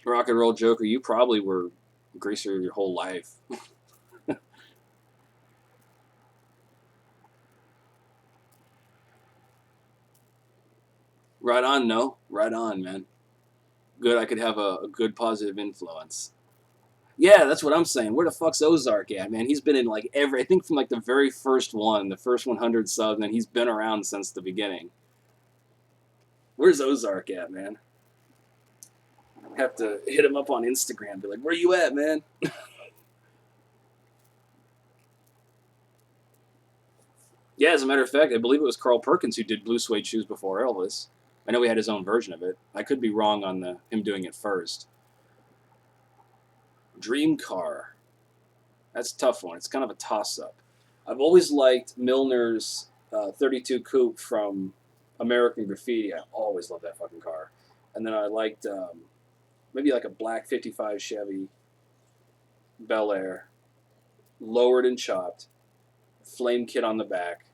Rock and roll Joker, you probably were greaser your whole life. Right on, no? Right on, man. Good, I could have a good positive influence. Yeah, that's what I'm saying. Where the fuck's Ozark at, man? He's been in like I think from like the very first one, the first 100 subs, and he's been around since the beginning. Where's Ozark at, man? Have to hit him up on Instagram. Be like, where you at, man? Yeah, as a matter of fact, I believe it was Carl Perkins who did Blue Suede Shoes before Elvis. I know he had his own version of it. I could be wrong on him doing it first. Dream car. That's a tough one. It's kind of a toss-up. I've always liked Milner's 32 Coupe from American Graffiti. I always loved that fucking car. And then I liked maybe like a black 55 Chevy Bel Air, lowered and chopped, flame kit on the back,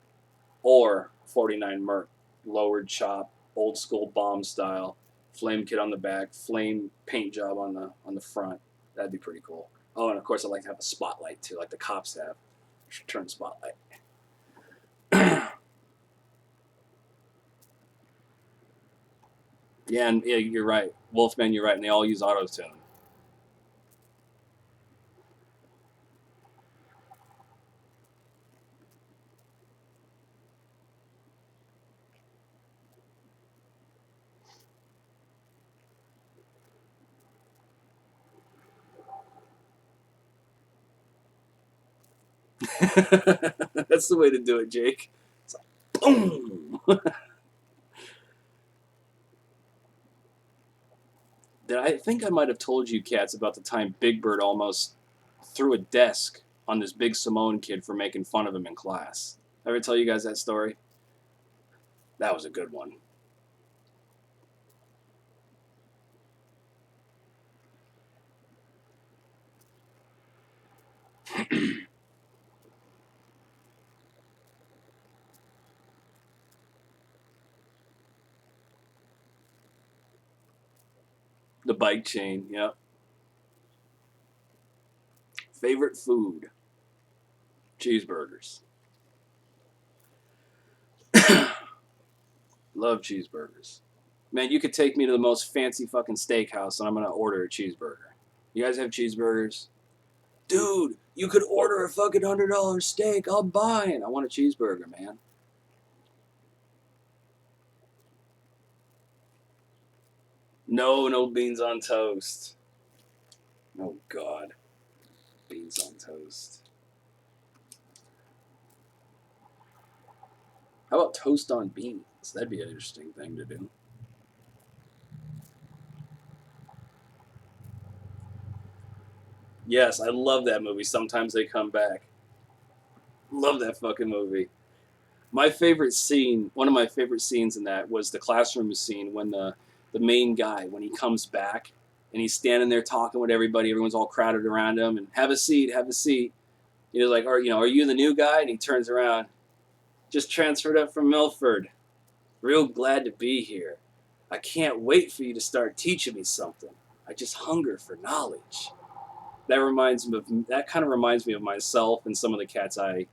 or 49 Merc, lowered chop, old school bomb style, flame kit on the back, flame paint job on the front. That'd be pretty cool. Oh, and of course, I like to have a spotlight too, like the cops have. Turn spotlight. Yeah, and yeah, you're right. Wolfman, you're right, and they all use auto tune. That's the way to do it, Jake. It's like, boom. I think I might have told you, cats, about the time Big Bird almost threw a desk on this Big Simone kid for making fun of him in class. Ever tell you guys that story? That was a good one. The bike chain, yeah. Favorite food? Cheeseburgers. Love cheeseburgers. Man, you could take me to the most fancy fucking steakhouse and I'm gonna order a cheeseburger. You guys have cheeseburgers? Dude, you could order a fucking $100 steak. I'll buy it. I want a cheeseburger, man. No, no beans on toast. Oh God, beans on toast. How about toast on beans? That'd be an interesting thing to do. Yes, I love that movie. Sometimes they come back. Love that fucking movie. My favorite scene, one of my favorite scenes in that was the classroom scene when the main guy, when he comes back and he's standing there talking with everybody, everyone's all crowded around him and have a seat, have a seat. He's like, are you the new guy? And he turns around, just transferred up from Milford. Real glad to be here. I can't wait for you to start teaching me something. I just hunger for knowledge. That kind of reminds me of myself and some of the cats I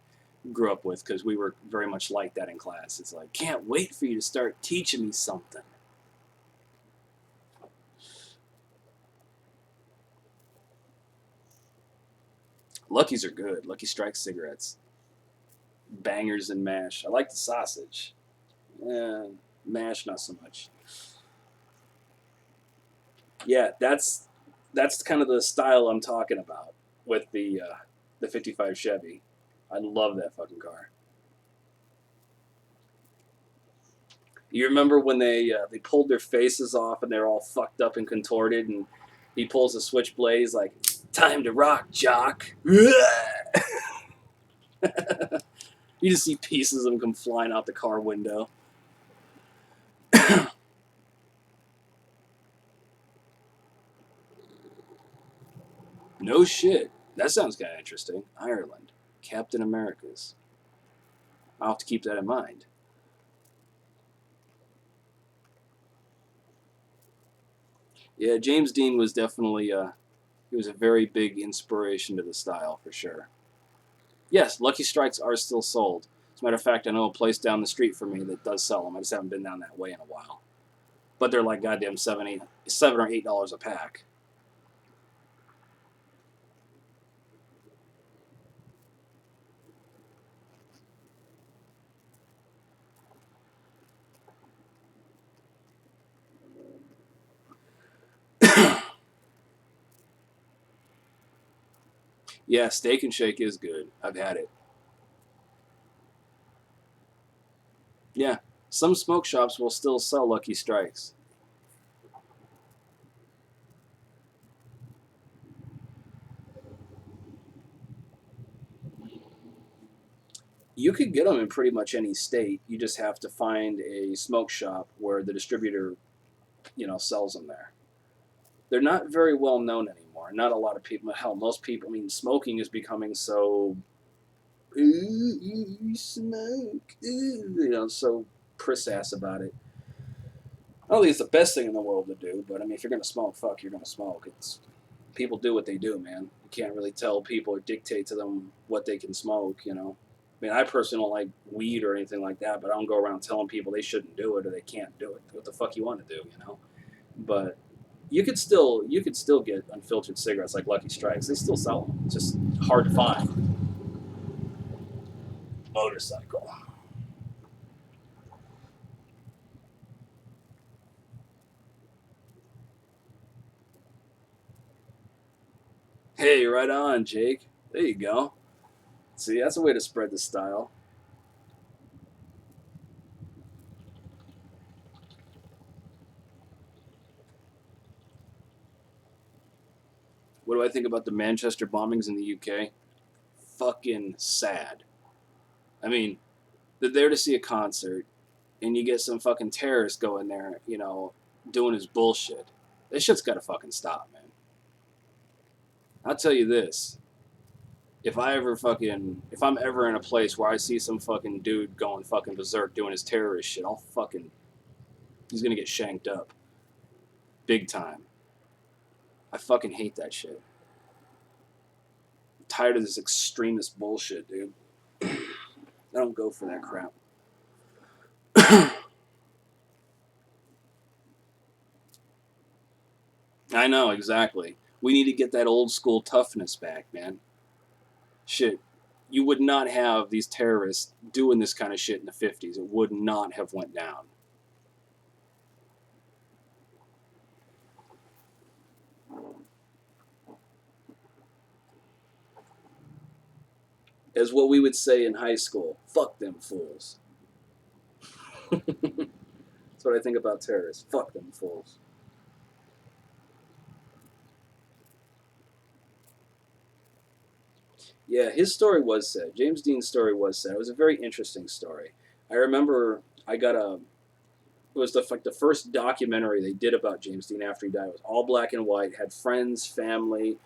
grew up with because we were very much like that in class. It's like, can't wait for you to start teaching me something. Lucky's are good. Lucky Strike cigarettes, bangers and mash. I like the sausage. Yeah, mash not so much. Yeah, that's kind of the style I'm talking about with the '55 Chevy. I love that fucking car. You remember when they pulled their faces off and they're all fucked up and contorted, and he pulls a switchblade. He's like, "Time to rock, jock." You just see pieces of him come flying out the car window. No shit. That sounds kind of interesting. Ireland, Captain America's. I'll have to keep that in mind. Yeah, James Dean was definitely he was a very big inspiration to the style for sure. Yes, Lucky Strikes are still sold. As a matter of fact, I know a place down the street from me that does sell them. I just haven't been down that way in a while. But they're like goddamn $7 or $8 a pack. Yeah, Steak and Shake is good. I've had it. Yeah, some smoke shops will still sell Lucky Strikes. You could get them in pretty much any state. You just have to find a smoke shop where the distributor, sells them there. They're not very well known anymore. Not a lot of people. Hell, most people. I mean, smoking is becoming so. Ooh, smoke. Ooh, so priss ass about it. I don't think it's the best thing in the world to do, but I mean, if you're gonna smoke, fuck, you're gonna smoke. It's people do what they do, man. You can't really tell people or dictate to them what they can smoke. I mean, I personally don't like weed or anything like that, but I don't go around telling people they shouldn't do it or they can't do it. What the fuck you want to do? But you could still get unfiltered cigarettes like Lucky Strikes. They still sell them. It's just hard to find. Motorcycle. Hey, right on, Jake. There you go. See, that's a way to spread the style. What do I think about the Manchester bombings in the UK? Fucking sad. I mean, they're there to see a concert, and you get some fucking terrorist going there, doing his bullshit. This shit's gotta fucking stop, man. I'll tell you this. If I'm ever in a place where I see some fucking dude going fucking berserk doing his terrorist shit, he's gonna get shanked up. Big time. I fucking hate that shit. I'm tired of this extremist bullshit, dude. I don't go for that crap. I know, exactly. We need to get that old school toughness back, man. Shit. You would not have these terrorists doing this kind of shit in the 50s. It would not have went down. As what we would say in high school, fuck them fools. That's what I think about terrorists. Fuck them fools. Yeah, his story was sad. James Dean's story was sad. It was a very interesting story. I remember I got a it was the first documentary they did about James Dean after he died. It was all black and white. Had friends, family,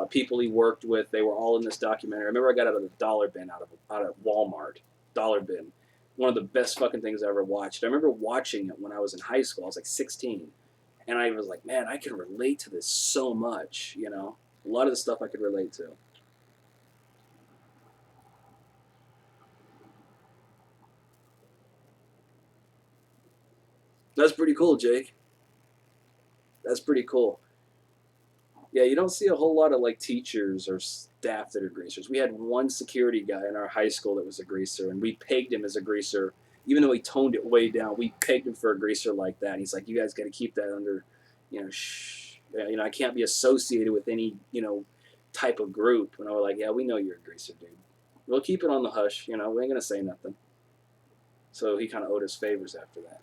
people he worked with. They were all in this documentary. I remember I got out of the dollar bin out of Walmart dollar bin. One of the best fucking things I ever watched. I remember watching it when I was in high school. I was like 16, and I was like, man, I can relate to this so much. A lot of the stuff I could relate to. That's pretty cool, Jake. That's pretty cool. Yeah, you don't see a whole lot of like teachers or staff that are greasers. We had one security guy in our high school that was a greaser, and we pegged him as a greaser, even though he toned it way down. We pegged him for a greaser like that. And he's like, "You guys got to keep that under, shh. Yeah, I can't be associated with any, type of group." And I was like, "Yeah, we know you're a greaser, dude. We'll keep it on the hush. We ain't gonna say nothing." So he kind of owed us favors after that.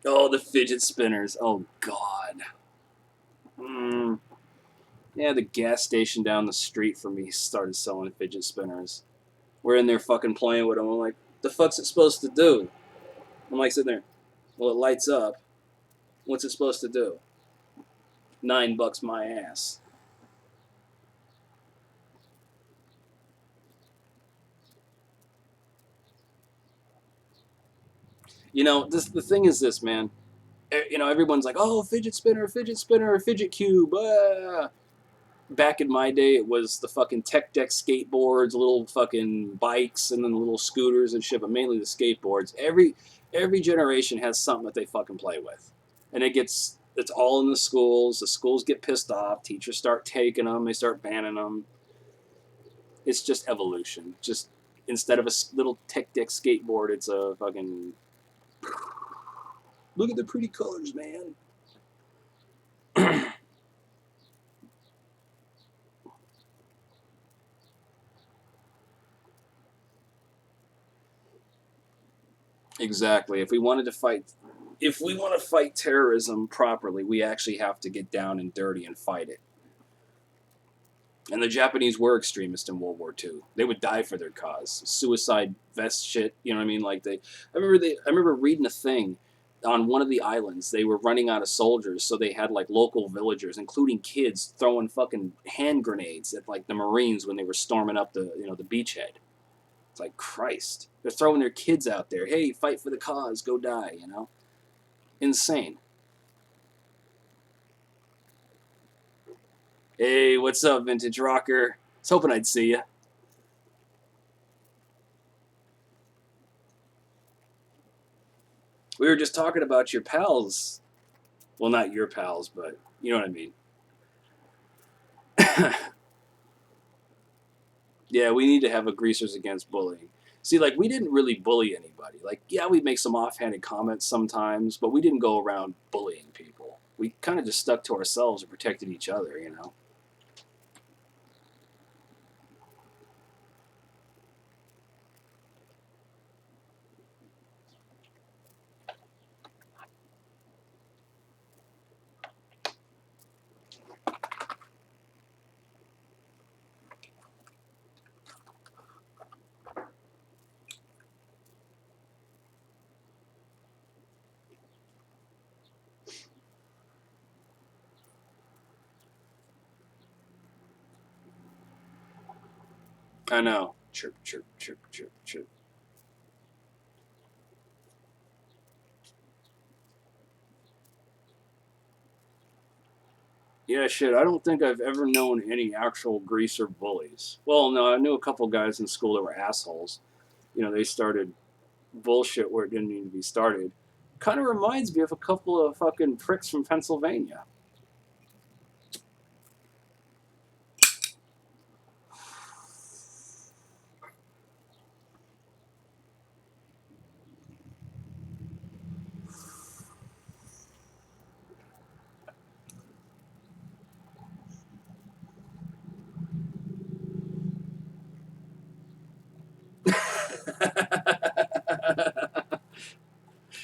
Oh, the fidget spinners. Oh God. Mm. Yeah, the gas station down the street from me started selling fidget spinners. We're in there fucking playing with them. I'm like, the fuck's it supposed to do? I'm like sitting there. Well, it lights up. What's it supposed to do? $9 my ass. The thing is this, man. Everyone's like, oh, fidget spinner, fidget cube. Back in my day, it was the fucking tech deck skateboards, little fucking bikes, and then the little scooters and shit, but mainly the skateboards. Every generation has something that they fucking play with, and it's all in the schools. The schools get pissed off. Teachers start taking them. They start banning them. It's just evolution. Just instead of a little tech deck skateboard, it's a fucking look at the pretty colors, man. Exactly. If we want to fight terrorism properly, we actually have to get down and dirty and fight it. And the Japanese were extremists in World War II. They would die for their cause. Suicide vest shit. You know what I mean? I remember reading a thing on one of the islands. They were running out of soldiers, so they had like local villagers, including kids, throwing fucking hand grenades at like the Marines when they were storming up the beachhead. It's like Christ. They're throwing their kids out there. Hey, fight for the cause. Go die. Insane. Hey, what's up, vintage rocker? I was hoping I'd see you. We were just talking about your pals. Well, not your pals, but you know what I mean. Yeah, we need to have a greasers against bullying. See, like we didn't really bully anybody. Like, yeah, we'd make some offhanded comments sometimes, but we didn't go around bullying people. we kind of just stuck to ourselves and protected each other, you know. I know. Chirp, chirp, chirp, chirp, chirp. Yeah, shit. I don't think I've ever known any actual greaser bullies. Well, no, I knew a couple guys in school that were assholes. You know, they started bullshit where it didn't need to be started. Kind of reminds me of a couple of fucking pricks from Pennsylvania.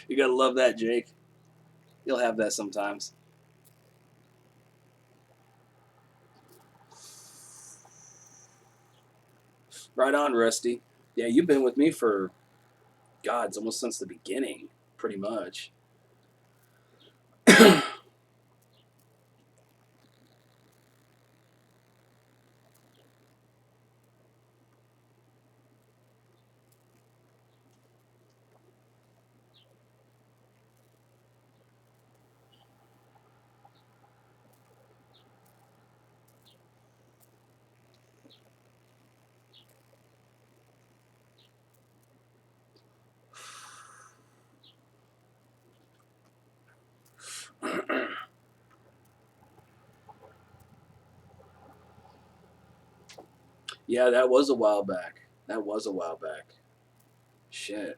You gotta love that, Jake. You'll have that sometimes. Right on, Rusty. Yeah, you've been with me for God's almost since the beginning, pretty much. Yeah, that was a while back. That was a while back. Shit.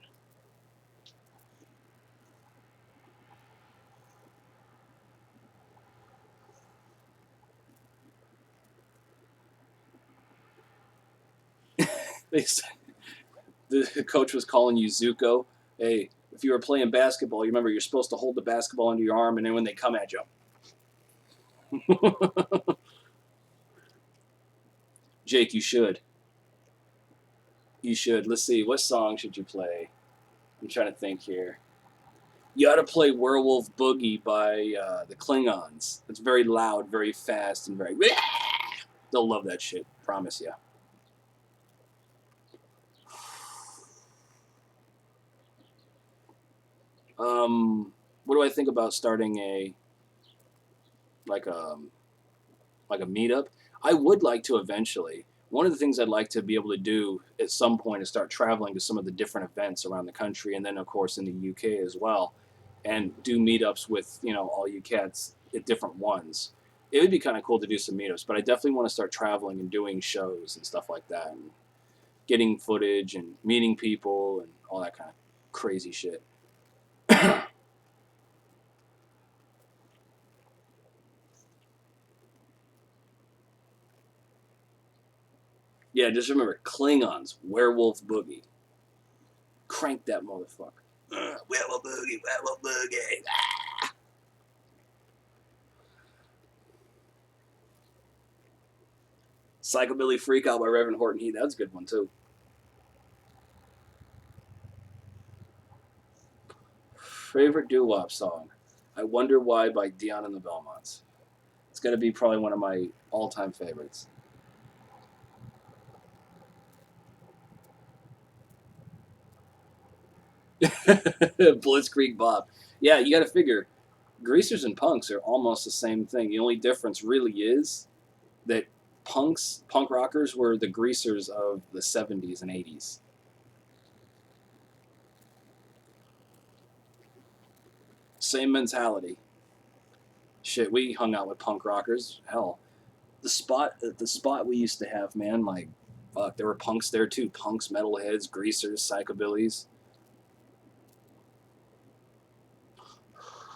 The coach was calling you Zuko. Hey, if you were playing basketball, you remember you're supposed to hold the basketball under your arm, and then when they come at you, Jake, you should. You should. Let's see. What song should you play? I'm trying to think here. You ought to play Werewolf Boogie by the Klingons. It's very loud, very fast, and very. They'll love that shit. Promise you. What do I think about starting a like a like a meetup? I would like to eventually. One of the things I'd like to be able to do at some point is start traveling to some of the different events around the country, and then of course in the UK as well, and do meetups with all you cats at different ones. It would be kind of cool to do some meetups, but I definitely want to start traveling and doing shows and stuff like that, and getting footage and meeting people and all that kind of crazy shit. Yeah, just remember Klingons, Werewolf Boogie. Crank that motherfucker. Werewolf Boogie, Werewolf Boogie. Psychobilly Freak Out by Reverend Horton Heat. That's a good one, too. Favorite doo-wop song? I Wonder Why by Dion and the Belmonts. It's going to be probably one of my all-time favorites. Blitzkrieg Bob. Yeah, you got to figure greasers and punks are almost the same thing. The only difference really is that punk rockers were the greasers of the 70s and 80s. Same mentality. Shit, we hung out with punk rockers. Hell, the spot we used to have, man, like fuck, there were punks there too. Punks, metalheads, greasers, psychobillies.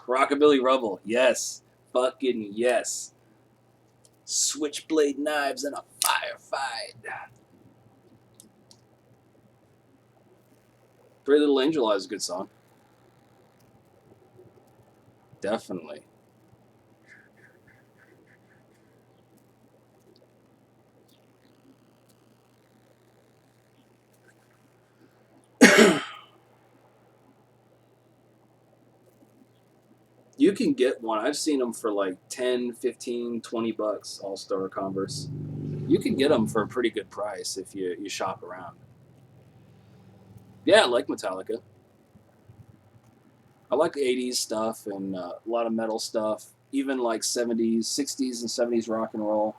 Rockabilly Rubble, yes. Fucking yes. Switchblade knives in a firefight. Pretty Little Angel is a good song. Definitely. You can get one. I've seen them for like 10, 15, $20, All-Star Converse. You can get them for a pretty good price if you shop around. Yeah, I like Metallica. I like 80s stuff and a lot of metal stuff, even like 70s, 60s, and 70s rock and roll.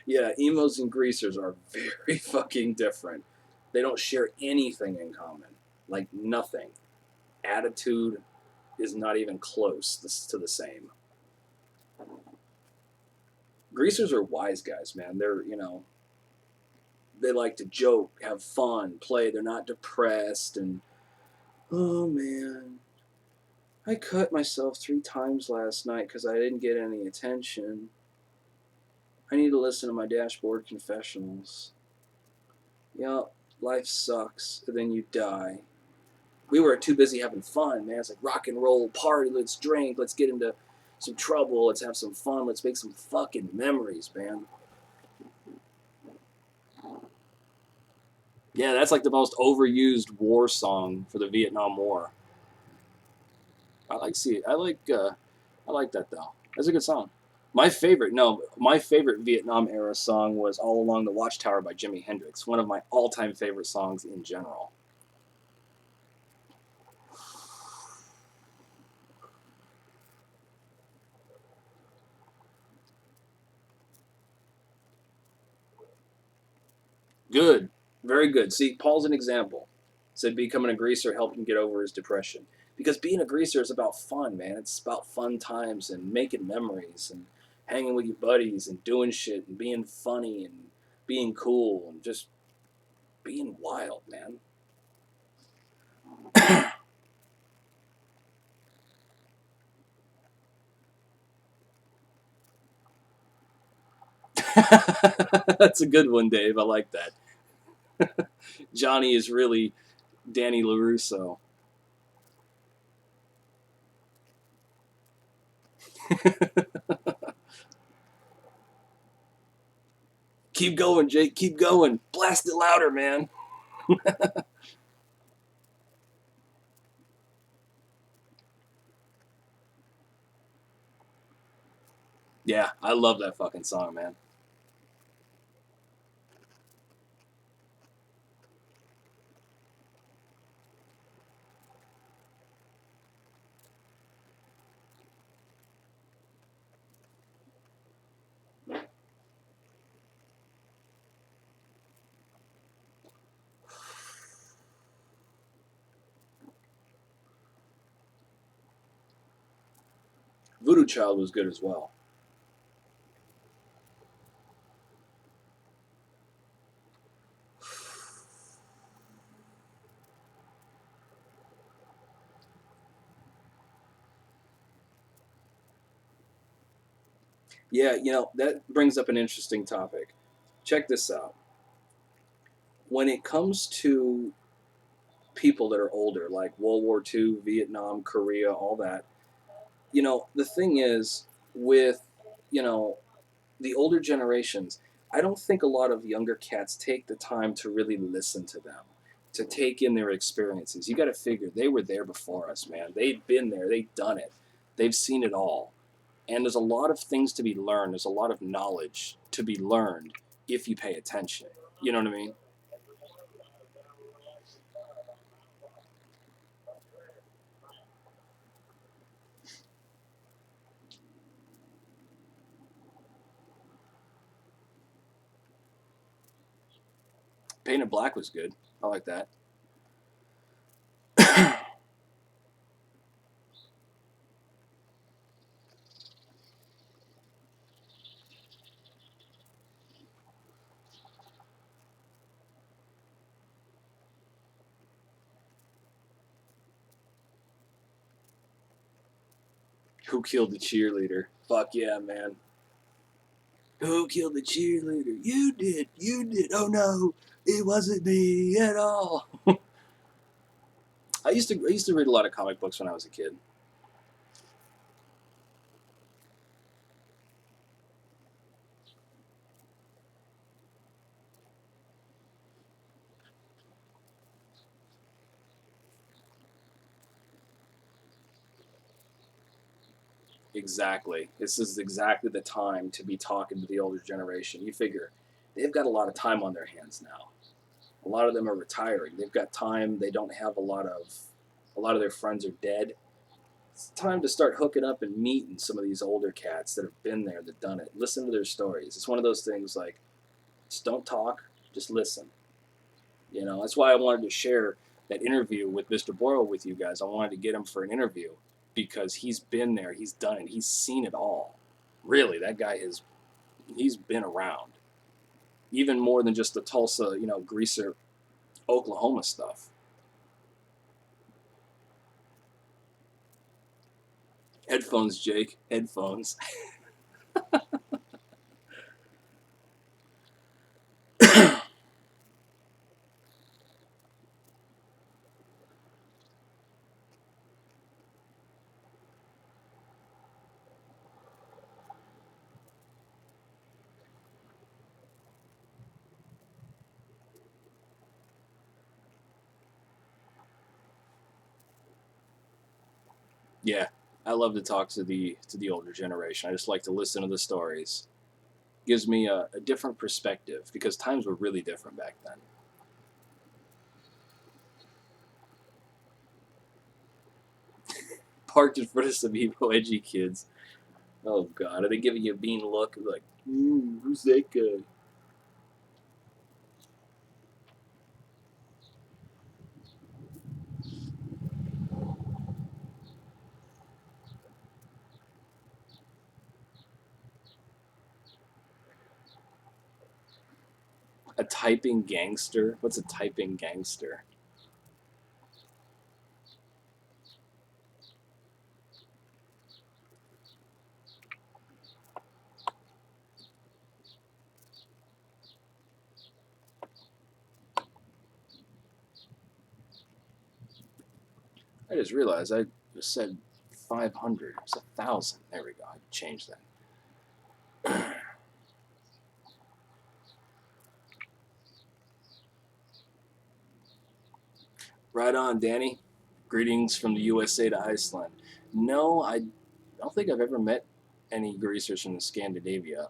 Yeah, emos and greasers are very fucking different. They don't share anything in common. Like nothing. Attitude is not even close to the same. Greasers are wise guys, man. They like to joke, have fun, play. They're not depressed and, oh man, I cut myself 3 times last night because I didn't get any attention. I need to listen to my dashboard confessionals. Yup, life sucks, and then you die. We were too busy having fun, man. It's like rock and roll, party, let's drink, let's get into some trouble, let's have some fun, let's make some fucking memories, man. Yeah, that's like the most overused war song for the Vietnam War. I like that though. That's a good song. My favorite Vietnam era song was All Along the Watchtower by Jimi Hendrix. One of my all-time favorite songs in general. Good. Very good. See, Paul's an example. Said becoming a greaser helped him get over his depression. Because being a greaser is about fun, man. It's about fun times and making memories and hanging with your buddies and doing shit and being funny and being cool and just being wild, man. That's a good one, Dave. I like that. Johnny is really Danny LaRusso. Keep going, Jake. Keep going. Blast it louder, man. Yeah, I love that fucking song, man. Voodoo Child was good as well. Yeah, that brings up an interesting topic. Check this out. When it comes to people that are older, like World War II, Vietnam, Korea, all that, the thing is, with, you know, the older generations, I don't think a lot of younger cats take the time to really listen to them, to take in their experiences. You got to figure they were there before us, man. They've been there, they've done it, they've seen it all. And there's a lot of things to be learned, there's a lot of knowledge to be learned if you pay attention. You know what I mean? Painted Black was good. I like that. Who killed the cheerleader? Fuck yeah, man. Who killed the cheerleader? You did. You did. Oh no, it wasn't me at all. I used to read a lot of comic books when I was a kid. Exactly. This is exactly the time to be talking to the older generation. You figure they've got a lot of time on their hands now. A lot of them are retiring. They've got time. They don't have a lot of their friends are dead. It's time to start hooking up and meeting some of these older cats that have been there, that done it. Listen to their stories. It's one of those things like just don't talk, just listen. That's why I wanted to share that interview with Mr. Boyle with you guys. I wanted to get him for an interview because he's been there, he's done it, he's seen it all. Really, that guy he's been around. Even more than just the Tulsa, greaser, Oklahoma stuff. Headphones, Jake. Headphones. Yeah, I love to talk to the older generation. I just like to listen to the stories. Gives me a different perspective because times were really different back then. Parked in front of some emo edgy kids. Oh God, are they giving you a mean look? Like, who's that guy? A typing gangster? What's a typing gangster? I just realized I just said 500. It's 1,000. There we go. I changed that. Right on, Danny. Greetings from the USA to Iceland. No, I don't think I've ever met any greasers from Scandinavia.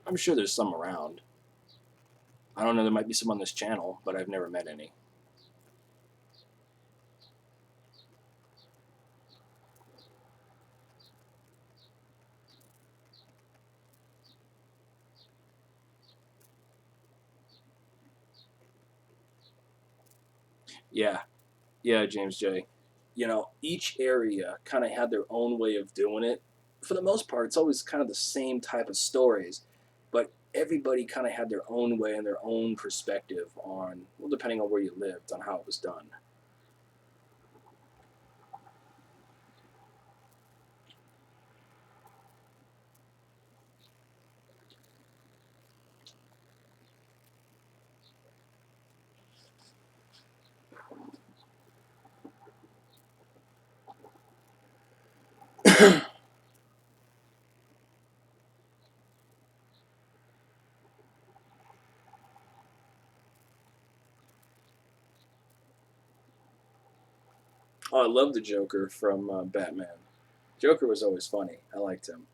I'm sure there's some around. I don't know. There might be some on this channel, but I've never met any. Yeah, yeah, James J. Each area kind of had their own way of doing it. For the most part, it's always kind of the same type of stories, but everybody kind of had their own way and their own perspective on, well, depending on where you lived, on how it was done. Oh, I love the Joker from Batman. Joker was always funny. I liked him.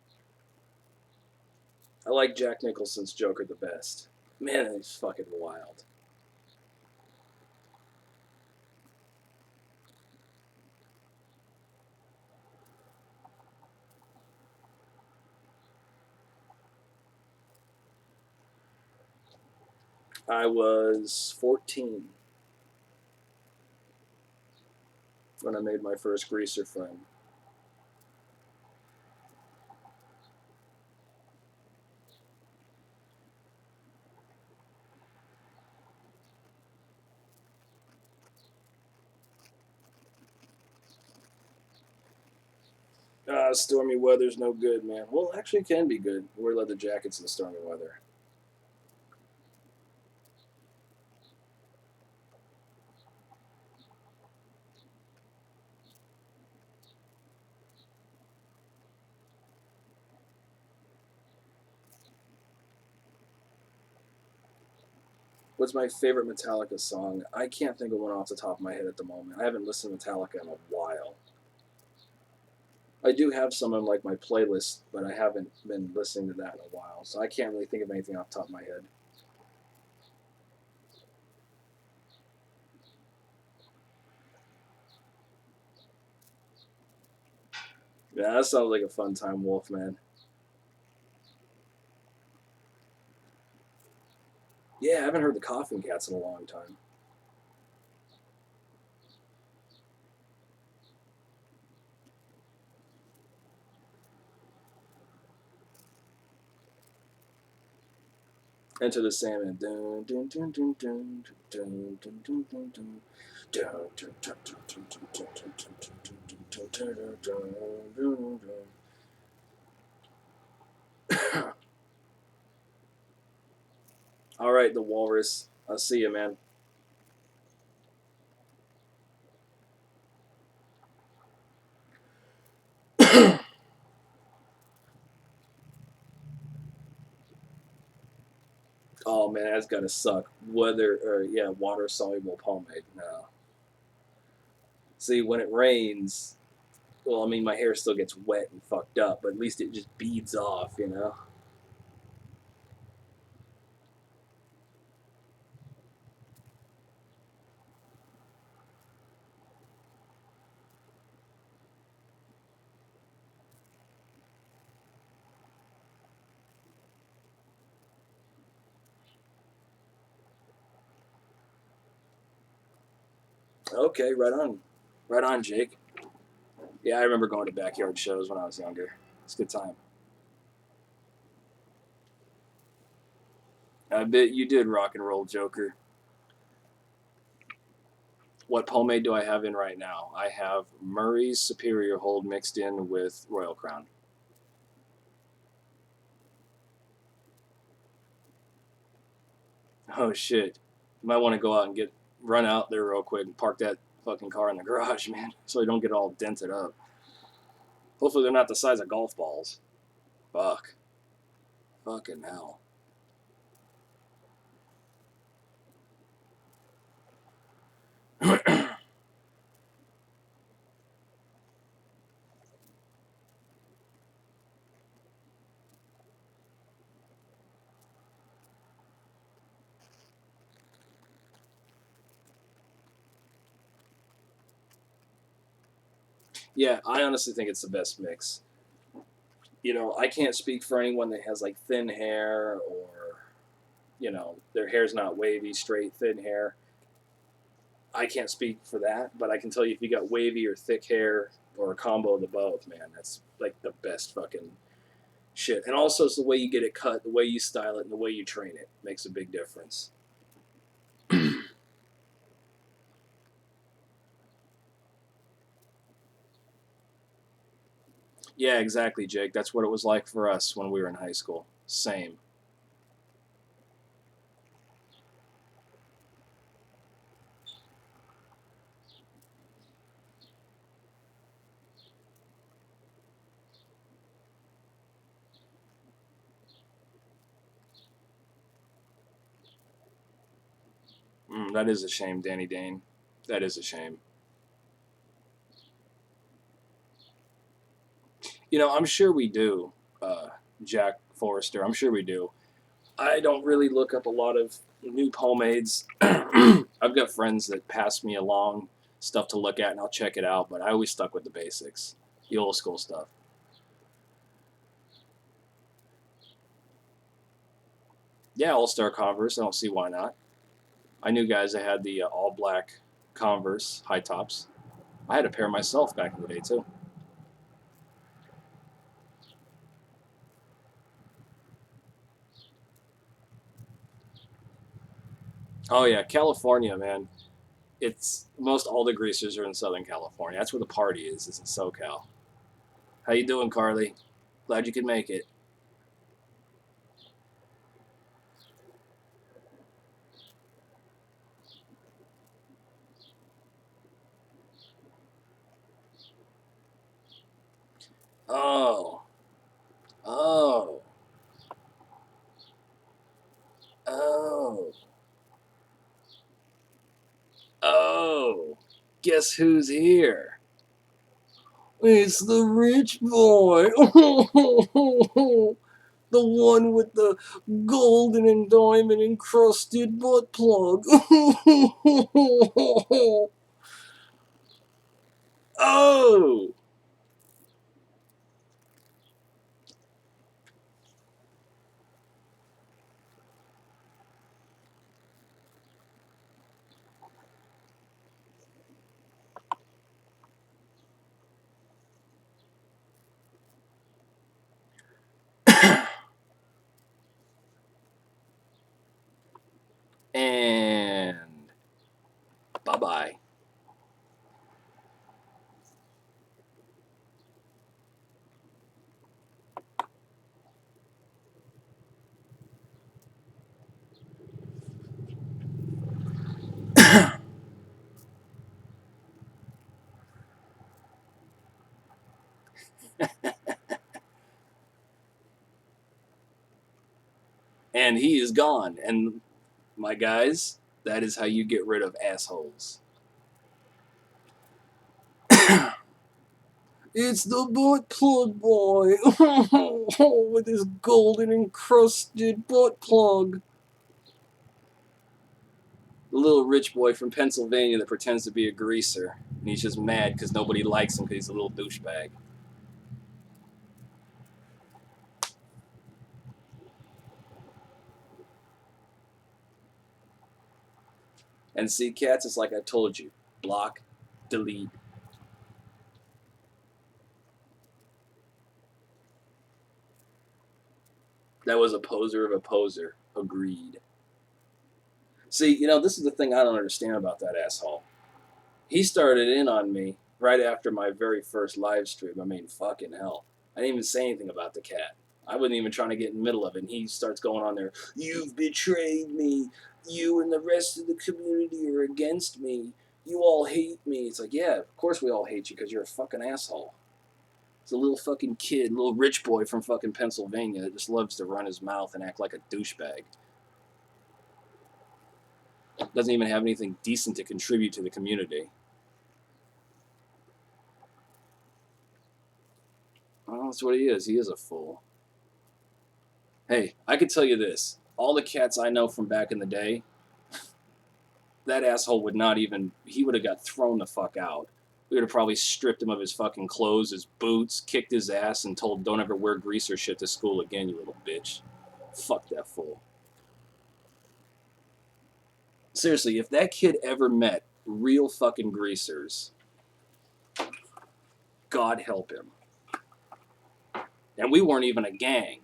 I like Jack Nicholson's Joker the best. Man, he's fucking wild. I was 14 when I made my first greaser friend. Stormy weather's no good, man. Well, actually, it can be good. Wear leather jackets in the stormy weather. What's my favorite Metallica song? I can't think of one off the top of my head at the moment. I haven't listened to Metallica in a while. I do have some on like my playlist, but I haven't been listening to that in a while, so I can't really think of anything off the top of my head. Yeah, that sounds like a fun time, Wolfman. Yeah, I haven't heard the Coffin Cats in a long time. Enter the Sandman. Dun, dun, dun, dun, dun, dun, dun, dun, dun, dun. All right, the Walrus. I'll see you, man. Oh man, that's gotta suck. Weather or yeah, water soluble pomade. No. See, when it rains, well, I mean, my hair still gets wet and fucked up, but at least it just beads off, you know. Okay, right on, Jake. Yeah, I remember going to backyard shows when I was younger. It's a good time. I bet you did rock and roll, Joker. What pomade do I have in right now? I have Murray's Superior Hold mixed in with Royal Crown. Oh shit! You might want to go out and run out there real quick and park that fucking car in the garage, man, so you don't get all dented up. Hopefully they're not the size of golf balls. Fuck. Fucking hell. Yeah, I honestly think it's the best mix. You know, I can't speak for anyone that has like thin hair or, you know, their hair's not wavy, straight, thin hair. I can't speak for that, but I can tell you if you got wavy or thick hair or a combo of the both, man, that's like the best fucking shit. And also, it's the way you get it cut, the way you style it, and the way you train it makes a big difference. Yeah, exactly, Jake. That's what it was like for us when we were in high school. Same. That is a shame, Danny Dane. That is a shame. You know, I'm sure we do, uh, Jack Forrester. I'm sure we do. I don't really look up a lot of new pomades. I've got friends that pass me along stuff to look at, and I'll check it out. But I always stuck with the basics, the old school stuff. Yeah, All-Star Converse. I don't see why not. I knew guys that had the all-black Converse high tops. I had a pair myself back in the day, too. Oh, yeah, California, man. It's most all the greasers are in Southern California. That's where the party is in SoCal. How you doing, Carly? Glad you could make it. Oh, oh, oh, oh. Guess who's here? It's the rich boy. The one with the golden and diamond encrusted butt plug. Oh! And bye bye. And he is gone. And my guys, that is how you get rid of assholes. It's the butt plug boy with his golden encrusted butt plug. The little rich boy from Pennsylvania that pretends to be a greaser. And he's just mad because nobody likes him because he's a little douchebag. And see, cats, it's like I told you. Block, delete. That was a poser of a poser. Agreed. See, this is the thing I don't understand about that asshole. He started in on me right after my very first live stream. I mean, fucking hell. I didn't even say anything about the cat. I wasn't even trying to get in the middle of it. And he starts going on there, "You've betrayed me. You and the rest of the community are against me. You all hate me." It's like, yeah, of course we all hate you because you're a fucking asshole. It's a little fucking kid, little rich boy from fucking Pennsylvania that just loves to run his mouth and act like a douchebag. Doesn't even have anything decent to contribute to the community. Well, that's what he is. He is a fool. Hey, I could tell you this. All the cats I know from back in the day, that asshole would not even, he would have got thrown the fuck out. We would have probably stripped him of his fucking clothes, his boots, kicked his ass, and told, "Don't ever wear greaser shit to school again, you little bitch." Fuck that fool. Seriously, if that kid ever met real fucking greasers, God help him. And we weren't even a gang.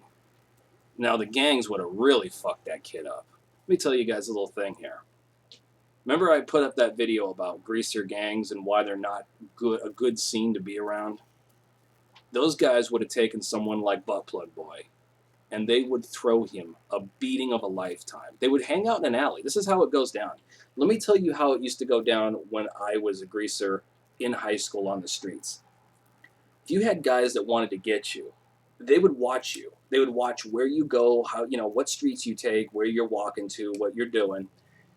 Now, the gangs would have really fucked that kid up. Let me tell you guys a little thing here. Remember I put up that video about greaser gangs and why they're not a good scene to be around? Those guys would have taken someone like Buttplug Boy, and they would throw him a beating of a lifetime. They would hang out in an alley. This is how it goes down. Let me tell you how it used to go down when I was a greaser in high school on the streets. If you had guys that wanted to get you, they would watch you. They would watch where you go, how what streets you take, where you're walking to, what you're doing,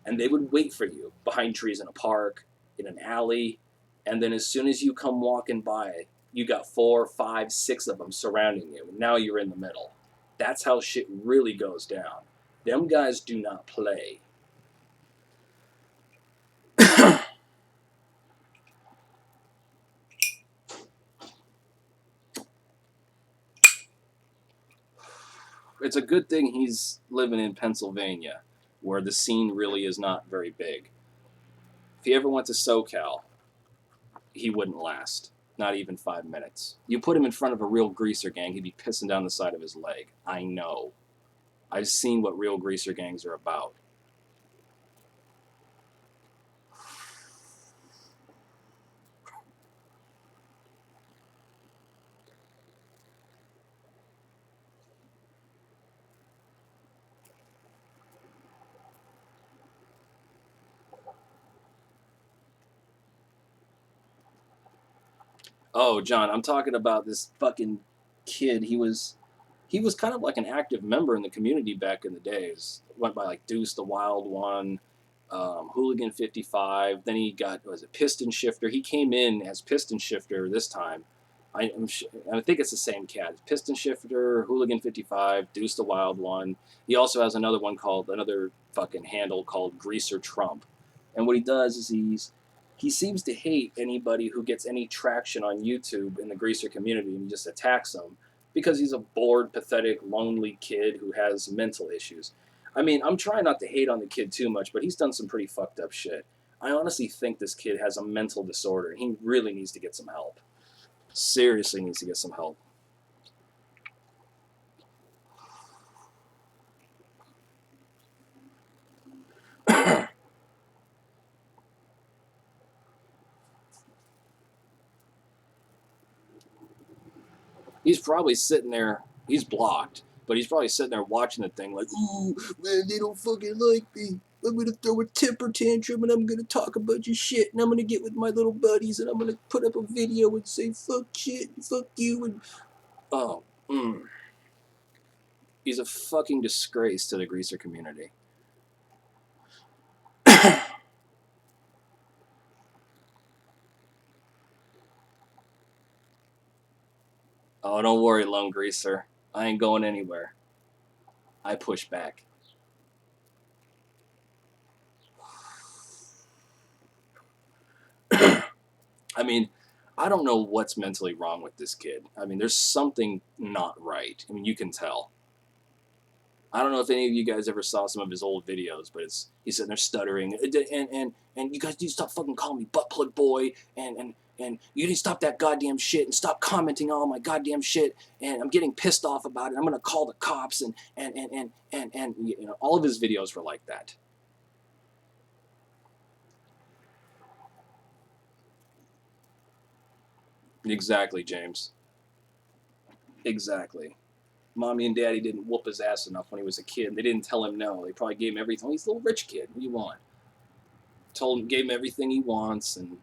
and they would wait for you behind trees in a park, in an alley, and then as soon as you come walking by, you got 4, 5, 6 of them surrounding you. Now you're in the middle. That's how shit really goes down. Them guys do not play. It's a good thing he's living in Pennsylvania, where the scene really is not very big. If he ever went to SoCal, he wouldn't last. Not even 5 minutes. You put him in front of a real greaser gang, he'd be pissing down the side of his leg. I know. I've seen what real greaser gangs are about. Oh, John, I'm talking about this fucking kid. He was kind of like an active member in the community back in the days. Went by like Deuce the Wild One, Hooligan 55. Then he got, was it Piston Shifter? He came in as Piston Shifter this time. I think it's the same cat. It's Piston Shifter, Hooligan 55, Deuce the Wild One. He also has another one called, another fucking handle called Greaser Trump. And what he does is he seems to hate anybody who gets any traction on YouTube in the greaser community, and he just attacks them because he's a bored, pathetic, lonely kid who has mental issues. I mean, I'm trying not to hate on the kid too much, but he's done some pretty fucked up shit. I honestly think this kid has a mental disorder, and he really needs to get some help. Seriously needs to get some help. He's probably sitting there, he's blocked, but he's probably sitting there watching the thing like, ooh, man, they don't fucking like me. I'm gonna throw a temper tantrum and I'm gonna talk a bunch of shit and I'm gonna get with my little buddies and I'm gonna put up a video and say fuck shit and fuck you and oh, he's a fucking disgrace to the greaser community. Oh, don't worry, lone greaser. I ain't going anywhere. I push back. I mean, I don't know what's mentally wrong with this kid. I mean, there's something not right. I mean, you can tell. I don't know if any of you guys ever saw some of his old videos, but he's sitting there stuttering, and you guys need to stop fucking calling me butt plug boy, and you need to stop that goddamn shit and stop commenting on all my goddamn shit, and I'm getting pissed off about it. I'm gonna call the cops, and you know, all of his videos were like that. Exactly, James. Exactly. Mommy and Daddy didn't whoop his ass enough when he was a kid. They didn't tell him no. They probably gave him everything. He's a little rich kid. What do you want? Told him, gave him everything he wants, and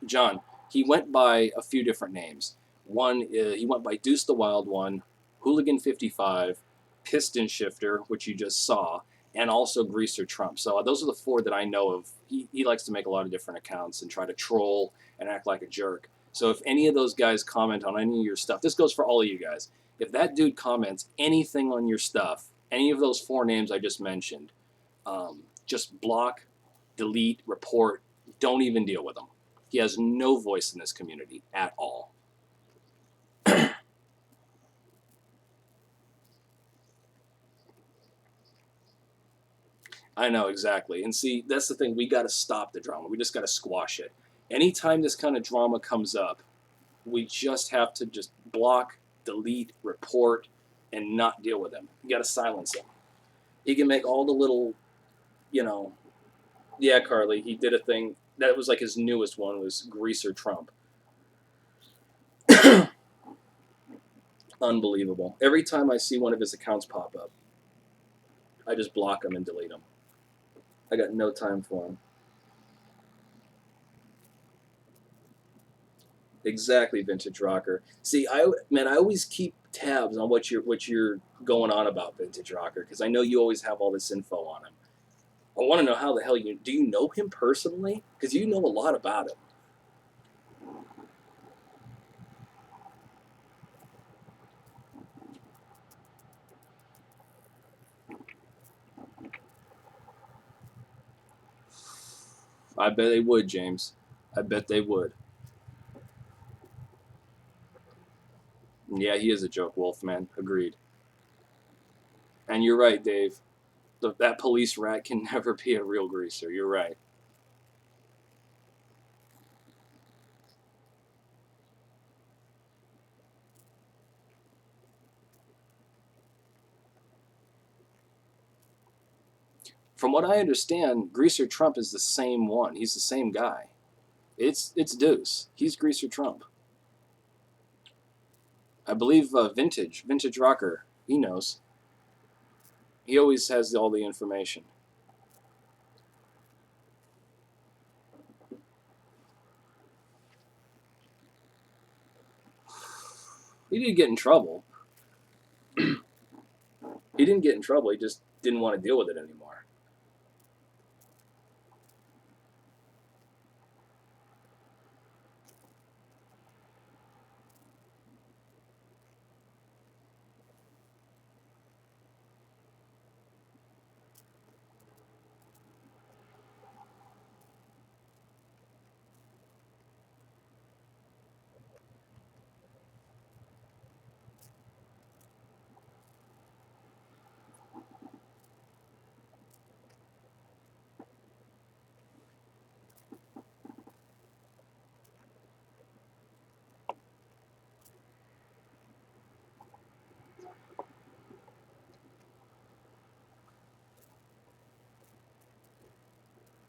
John, he went by a few different names. One, he went by Deuce the Wild One, Hooligan 55, Piston Shifter, which you just saw, and also Greaser Trump. So those are the four that I know of. He likes to make a lot of different accounts and try to troll and act like a jerk. So if any of those guys comment on any of your stuff, this goes for all of you guys. If that dude comments anything on your stuff, any of those four names I just mentioned, just block, delete, report. Don't even deal with him. He has no voice in this community at all. I know exactly. And see, that's the thing. We got to stop the drama. We just got to squash it. Anytime this kind of drama comes up, we just have to just block, delete, report, and not deal with him. You got to silence him. He can make all the little, you know, yeah, Carly, he did a thing that was like his newest one was Greaser Trump. Unbelievable. Every time I see one of his accounts pop up, I just block him and delete him. I got no time for him. Exactly, vintage rocker. See, I always keep tabs on what you're going on about vintage rocker because I know you always have all this info on him. I want to know how the hell you do you know him personally because you know a lot about him. I bet they would, James. I bet they would. Yeah, he is a joke wolf, man. Agreed. And you're right, Dave. That police rat can never be a real greaser. You're right. From what I understand, Greaser Trump is the same one. He's the same guy. It's Deuce. He's Greaser Trump. I believe Vintage Rocker. He knows. He always has all the information. He didn't get in trouble. He didn't get in trouble. He just didn't want to deal with it anymore.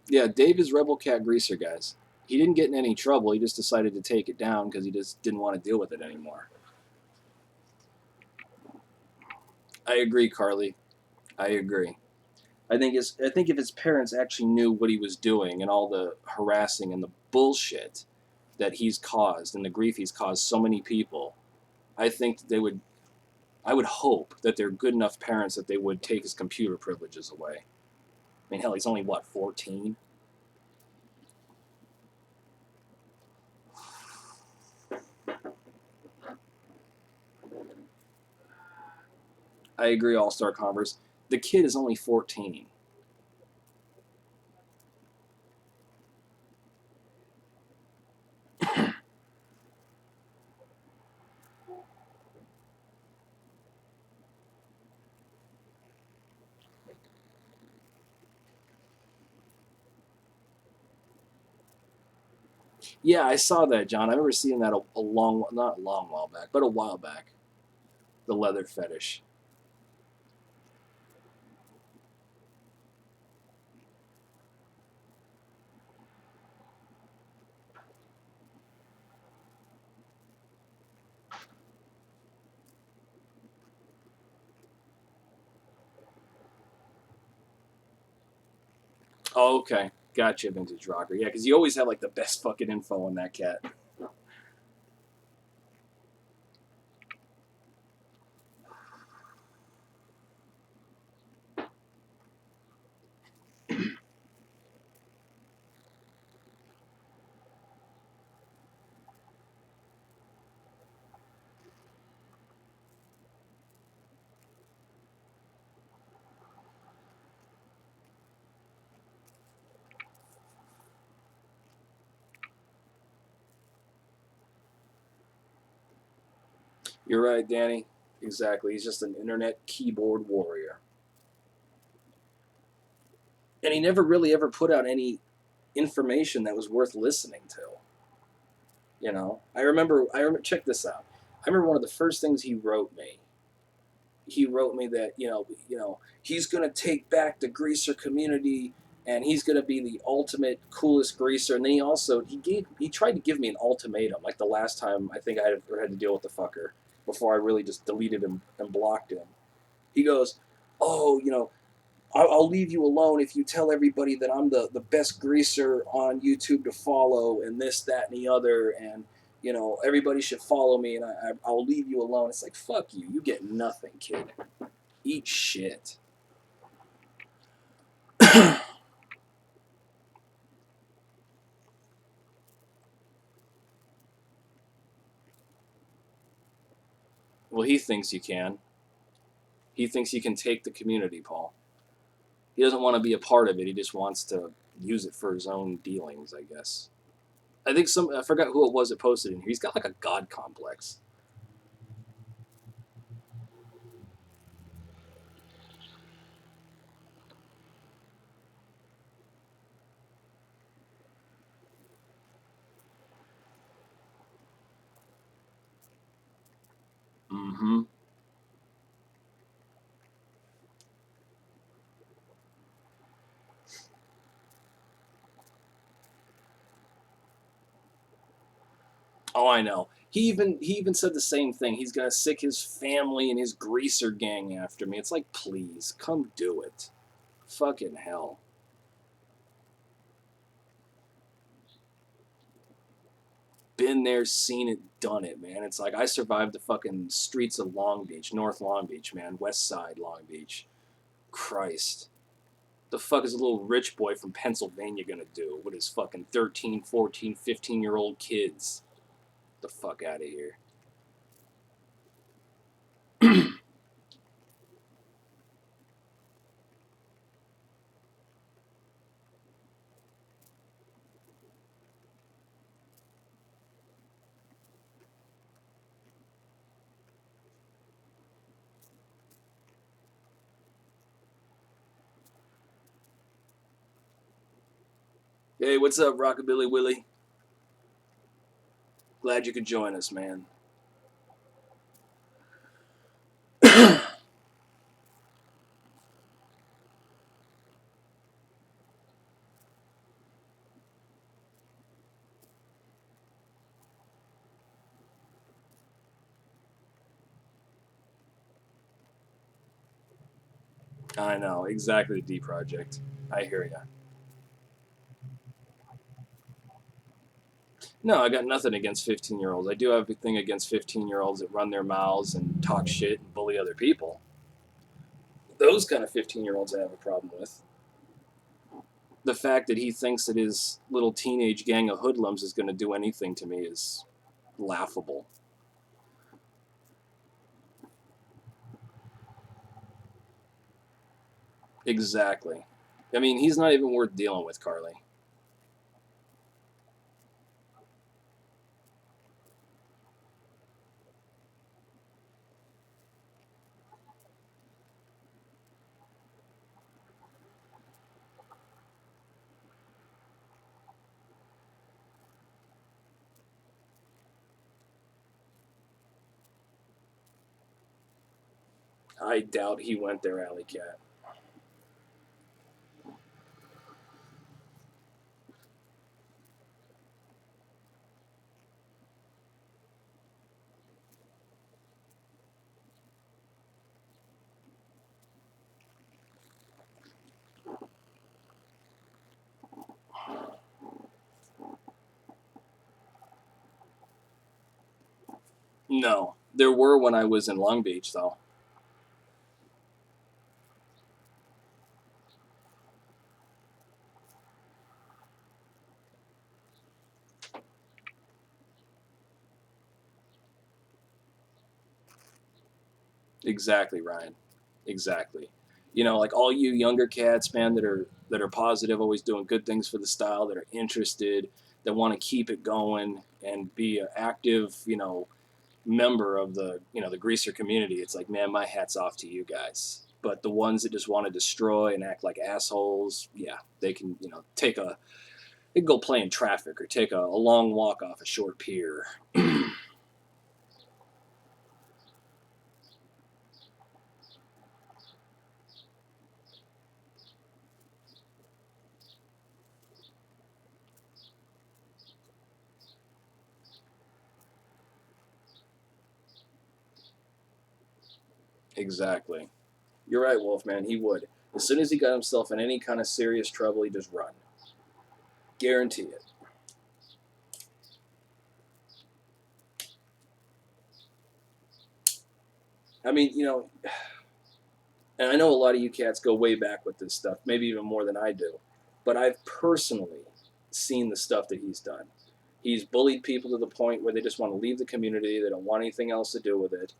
Yeah, Dave is Rebel Cat Greaser, guys. He didn't get in any trouble. He just decided to take it down because he just didn't want to deal with it anymore. I agree, Carly. I agree. I think if his parents actually knew what he was doing and all the harassing and the bullshit that he's caused and the grief he's caused so many people, I think they would. I would hope that they're good enough parents that they would take his computer privileges away. I mean, hell, he's only what 14. I agree, All Star Converse. The kid is only 14. Yeah, I saw that, John. I remember seeing that a long, not a long while back, but a while back. The leather fetish. Oh, okay. Gotcha, Vintage Rocker. Yeah, because you always have like the best fucking info on that cat. You're right, Danny. Exactly. He's just an internet keyboard warrior. And he never really ever put out any information that was worth listening to. You know, I remember, check this out. I remember one of the first things he wrote me that he's gonna take back the greaser community and he's gonna be the ultimate coolest greaser. And then he tried to give me an ultimatum like the last time I think I had to deal with the fucker before I really just deleted him and blocked him. He goes, "Oh, I'll leave you alone if you tell everybody that I'm the best greaser on YouTube to follow and this, that, and the other. And, everybody should follow me and I'll leave you alone." It's like, fuck you. You get nothing, kid. Eat shit. Well, he thinks you can. He thinks he can take the community, Paul. He doesn't want to be a part of it. He just wants to use it for his own dealings, I guess. I forgot who it was that posted in here. He's got like a god complex. Mm-hmm. Oh, I know. He even said the same thing. He's gonna sick his family and his greaser gang after me. It's like, please, come do it. Fucking hell. Been there, seen it, done it, man. It's like I survived the fucking streets of Long Beach, North Long Beach, man, West Side Long Beach. Christ. The fuck is a little rich boy from Pennsylvania gonna do with his fucking 13, 14, 15-year-old kids? The fuck out of here. Hey, what's up, Rockabilly Willie? Glad you could join us, man. I know, exactly, the D Project. I hear ya. No, I got nothing against 15-year-olds. I do have a thing against 15-year-olds that run their mouths and talk shit and bully other people. Those kind of 15-year-olds I have a problem with. The fact that he thinks that his little teenage gang of hoodlums is going to do anything to me is laughable. Exactly. I mean, he's not even worth dealing with, Carly. I doubt he went there, Alley Cat. No. There were when I was in Long Beach, though. Exactly, Ryan. Exactly. You know, like all you younger cats, man, that are positive, always doing good things for the style, that are interested, that want to keep it going and be an active, member of the greaser community. It's like, man, my hat's off to you guys. But the ones that just want to destroy and act like assholes, yeah, they can, they can go play in traffic or take a long walk off a short pier. Exactly. You're right, Wolfman. He would. As soon as he got himself in any kind of serious trouble, he just run. Guarantee it. I mean, and I know a lot of you cats go way back with this stuff, maybe even more than I do, but I've personally seen the stuff that he's done. He's bullied people to the point where they just want to leave the community. They don't want anything else to do with it.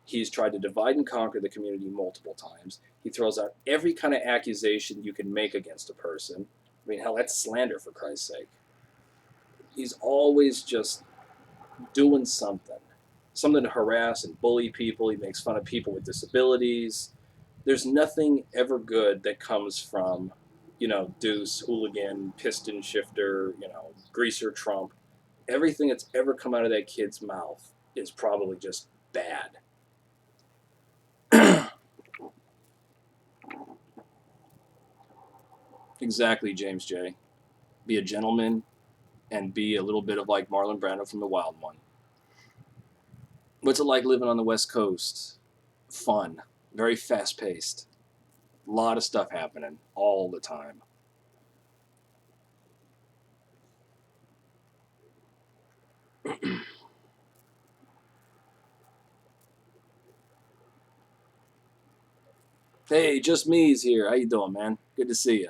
He's tried to divide and conquer the community multiple times. He throws out every kind of accusation you can make against a person. I mean, hell, that's slander, for Christ's sake. He's always just doing something to harass and bully people. He makes fun of people with disabilities. There's nothing ever good that comes from, Deuce, hooligan, piston shifter, greaser Trump. Everything that's ever come out of that kid's mouth is probably just bad. Exactly, James J. Be a gentleman and be a little bit of like Marlon Brando from The Wild One. What's it like living on the West Coast? Fun, very fast paced, a lot of stuff happening all the time. Hey, just me's here. How you doing, man? Good to see you.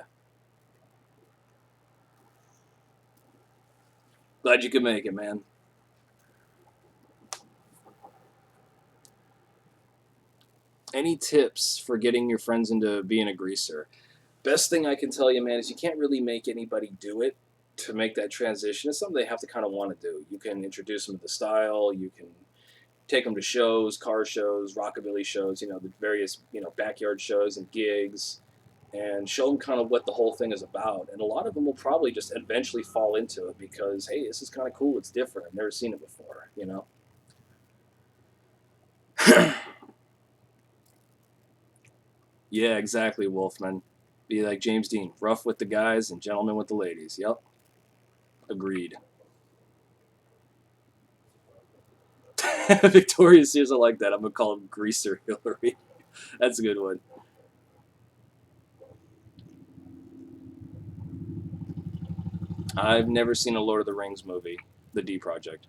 Glad you could make it, man. Any tips for getting your friends into being a greaser? Best thing I can tell you, man, is you can't really make anybody do it to make that transition. It's something they have to kind of want to do. You can introduce them to the style. You can take them to shows, car shows, rockabilly shows, the various, backyard shows and gigs, and show them kind of what the whole thing is about. And a lot of them will probably just eventually fall into it because, hey, this is kind of cool. It's different. I've never seen it before. Yeah, exactly, Wolfman. Be like James Dean, rough with the guys and gentleman with the ladies. Yep, agreed. Victoria's Secret, I like that. I'm gonna call him Greaser Hillary. That's a good one. I've never seen a Lord of the Rings movie, The D Project.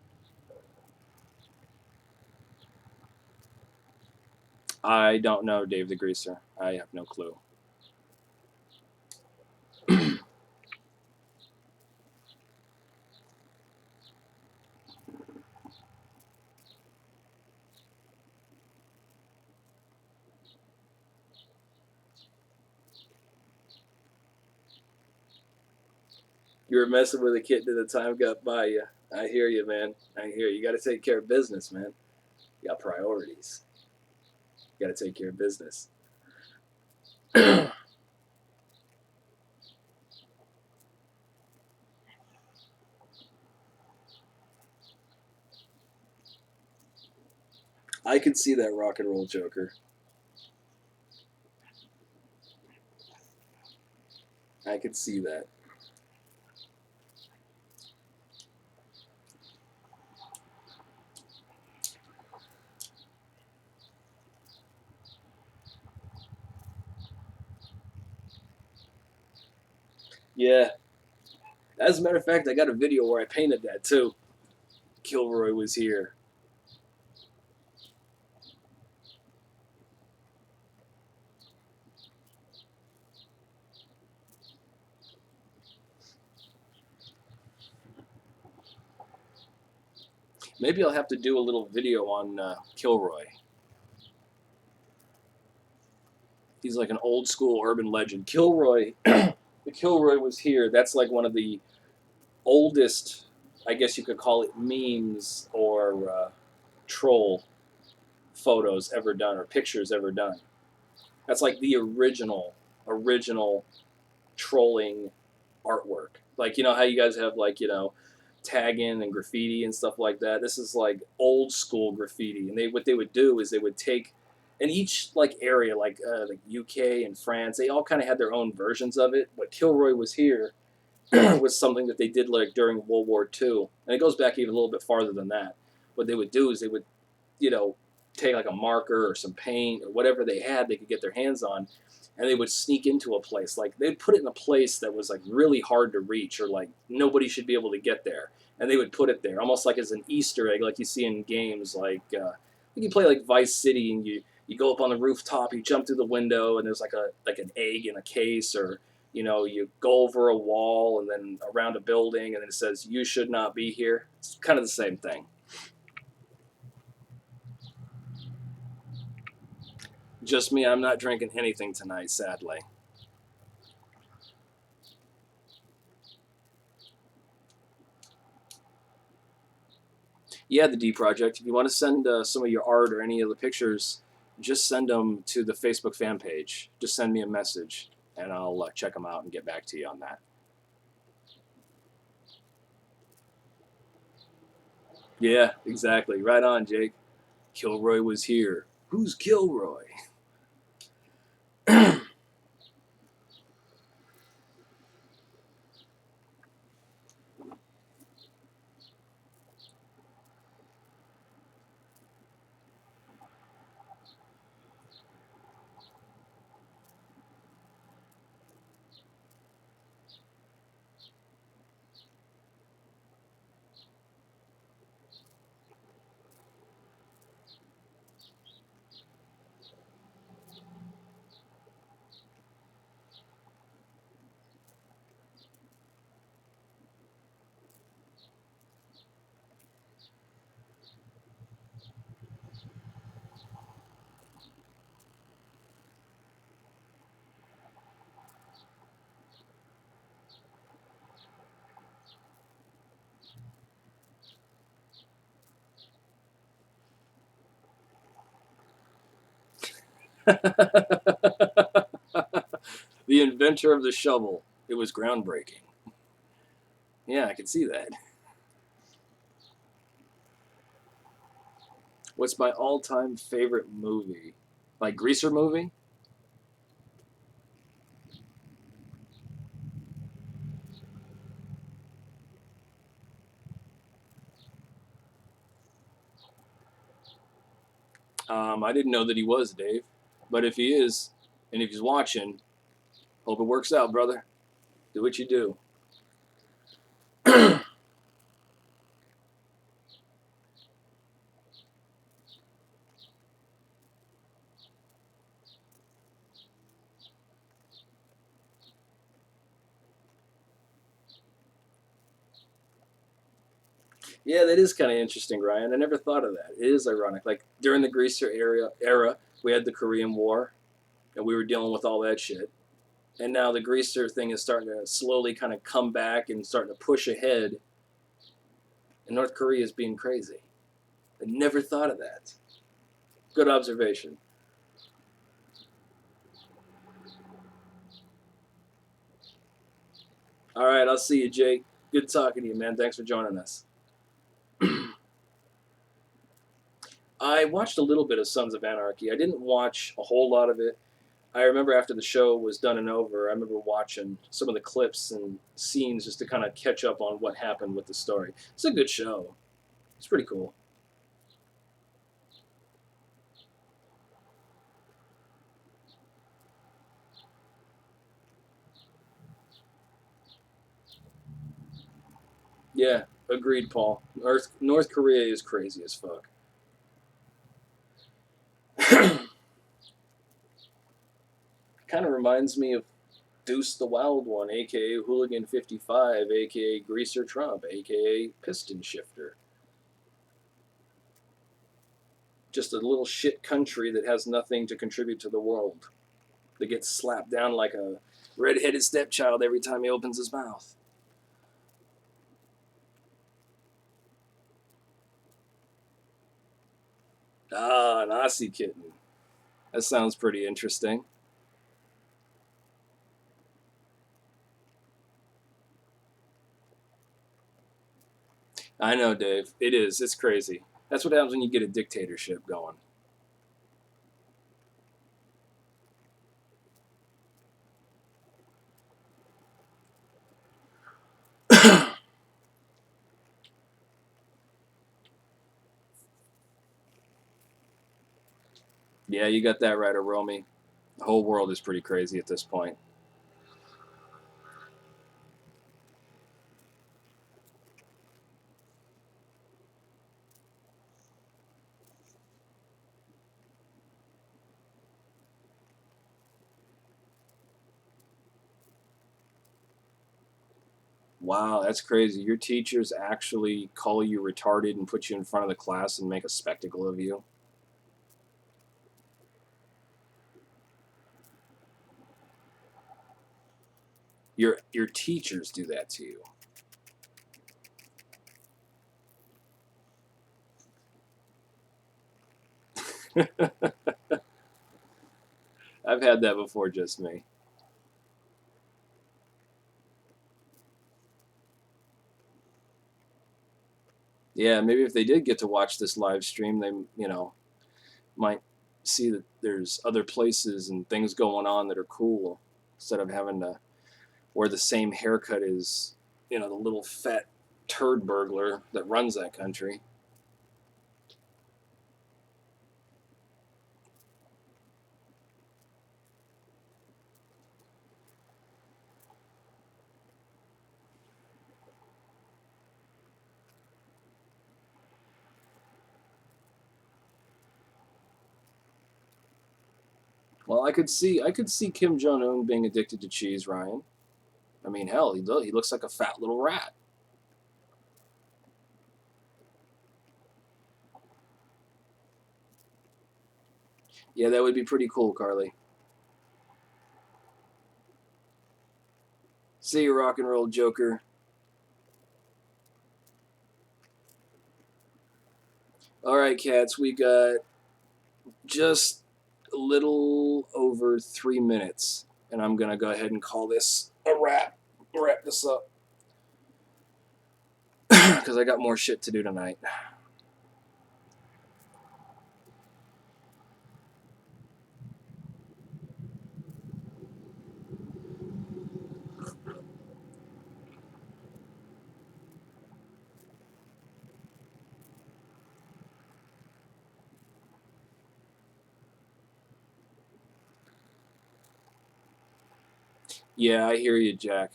I don't know Dave the Greaser. I have no clue. You were messing with a kitten and the time got by you. I hear you, man. I hear you. You got to take care of business, man. You got priorities. You got to take care of business. I could see that rock and roll Joker. I could see that. Yeah. As a matter of fact, I got a video where I painted that too. Kilroy was here. Maybe I'll have to do a little video on Kilroy. He's like an old school urban legend. Kilroy, the Kilroy was here. That's like one of the oldest, I guess you could call it, memes or troll photos ever done or pictures ever done. That's like the original trolling artwork. Like, how you guys have like, tagging and graffiti and stuff like that. This is like old school graffiti. And what they would do is they would take, in each like area, like UK and France, they all kind of had their own versions of it. But Kilroy was here was something that they did like during World War II, and it goes back even a little bit farther than that. What they would do is they would, you know, take like a marker or some paint or whatever they had they could get their hands on, and they would sneak into a place. Like they'd put it in a place that was like really hard to reach or like nobody should be able to get there, and they would put it there almost like as an Easter egg, like you see in games you play like Vice City and you go up on the rooftop, you jump through the window, and there's like an egg in a case, or you go over a wall and then around a building, and then it says you should not be here. It's kind of the same thing. Just me. I'm not drinking anything tonight, sadly. Yeah, the D Project. If you want to send some of your art or any of the pictures, just send them to the Facebook fan page. Just send me a message, and I'll check them out and get back to you on that. Yeah, exactly. Right on, Jake. Kilroy was here. Who's Kilroy? The inventor of the shovel. It was groundbreaking. Yeah, I can see that. What's my all-time favorite movie? Like Greaser movie? I didn't know that he was, Dave. But if he is, and if he's watching, hope it works out, brother. Do what you do. Yeah, that is kind of interesting, Ryan. I never thought of that. It is ironic. Like during the Greaser era, we had the Korean War, and we were dealing with all that shit. And now the Greaser thing is starting to slowly kind of come back and starting to push ahead. And North Korea is being crazy. I never thought of that. Good observation. All right, I'll see you, Jake. Good talking to you, man. Thanks for joining us. I watched a little bit of Sons of Anarchy. I didn't watch a whole lot of it. I remember after the show was done and over, I remember watching some of the clips and scenes just to kind of catch up on what happened with the story. It's a good show. It's pretty cool. Yeah, agreed, Paul. North Korea is crazy as fuck. Kind of reminds me of Deuce the Wild One, aka Hooligan 55, aka Greaser Trump, aka Piston Shifter. Just a little shit country that has nothing to contribute to the world. That gets slapped down like a red-headed stepchild every time he opens his mouth. Ah, an Aussie kitten. That sounds pretty interesting. I know, Dave. It is. It's crazy. That's what happens when you get a dictatorship going. Yeah, you got that right, Aromi. The whole world is pretty crazy at this point. Wow, that's crazy. Your teachers actually call you retarded and put you in front of the class and make a spectacle of you. Your teachers do that to you. I've had that before, just me. Yeah, maybe if they did get to watch this live stream, they might see that there's other places and things going on that are cool instead of having to wear the same haircut as the little fat turd burglar that runs that country. Well, I could see Kim Jong Un being addicted to cheese, Ryan. I mean, hell, he looks like a fat little rat. Yeah, that would be pretty cool, Carly. See you, rock and roll Joker. All right, cats, we got just a little over 3 minutes, and I'm gonna go ahead and call this a wrap. Wrap this up because I got more shit to do tonight. Yeah, I hear you, Jack.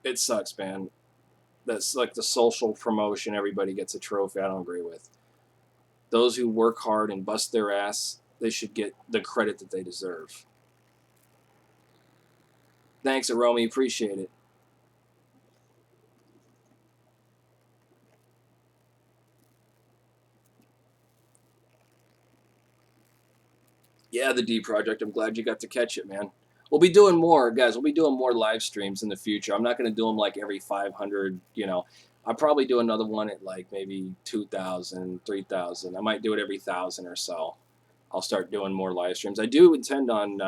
It sucks, man. That's like the social promotion. Everybody gets a trophy. I don't agree with. Those who work hard and bust their ass, they should get the credit that they deserve. Thanks, Aromi. Appreciate it. Yeah, the D Project. I'm glad you got to catch it, man. We'll be doing more, guys. We'll be doing more live streams in the future. I'm not going to do them like every 500, I'll probably do another one at like maybe 2,000, 3,000. I might do it every 1,000 or so. I'll start doing more live streams. I do intend on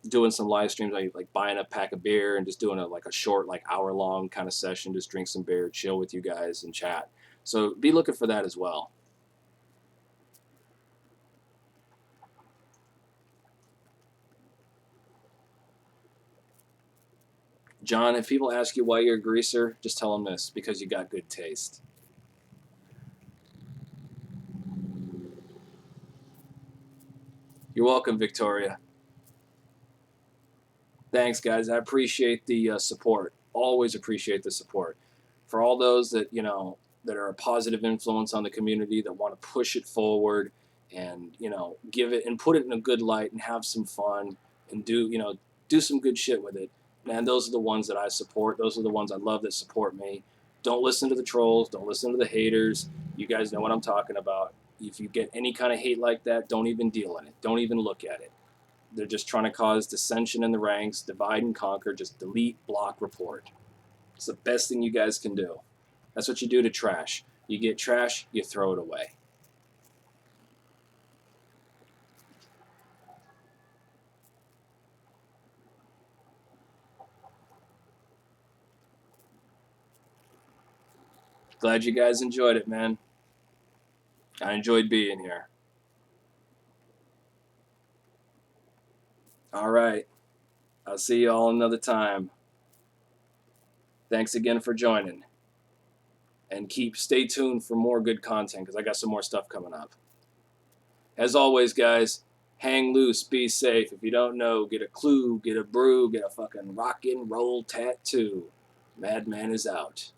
doing some live streams, like buying a pack of beer and just doing a short, like hour-long kind of session, just drink some beer, chill with you guys, and chat. So be looking for that as well. John, if people ask you why you're a greaser, just tell them this: because you got good taste. You're welcome, Victoria. Thanks, guys. I appreciate the support. Always appreciate the support. For all those that that are a positive influence on the community, that want to push it forward and give it and put it in a good light and have some fun and do some good shit with it. Man, those are the ones that I support. Those are the ones I love that support me. Don't listen to the trolls. Don't listen to the haters. You guys know what I'm talking about. If you get any kind of hate like that, don't even deal in it. Don't even look at it. They're just trying to cause dissension in the ranks, divide and conquer. Just delete, block, report. It's the best thing you guys can do. That's what you do to trash. You get trash, you throw it away. Glad you guys enjoyed it, man. I enjoyed being here. All right. I'll see you all another time. Thanks again for joining. And stay tuned for more good content because I got some more stuff coming up. As always, guys, hang loose, be safe. If you don't know, get a clue, get a brew, get a fucking rock and roll tattoo. Madman is out.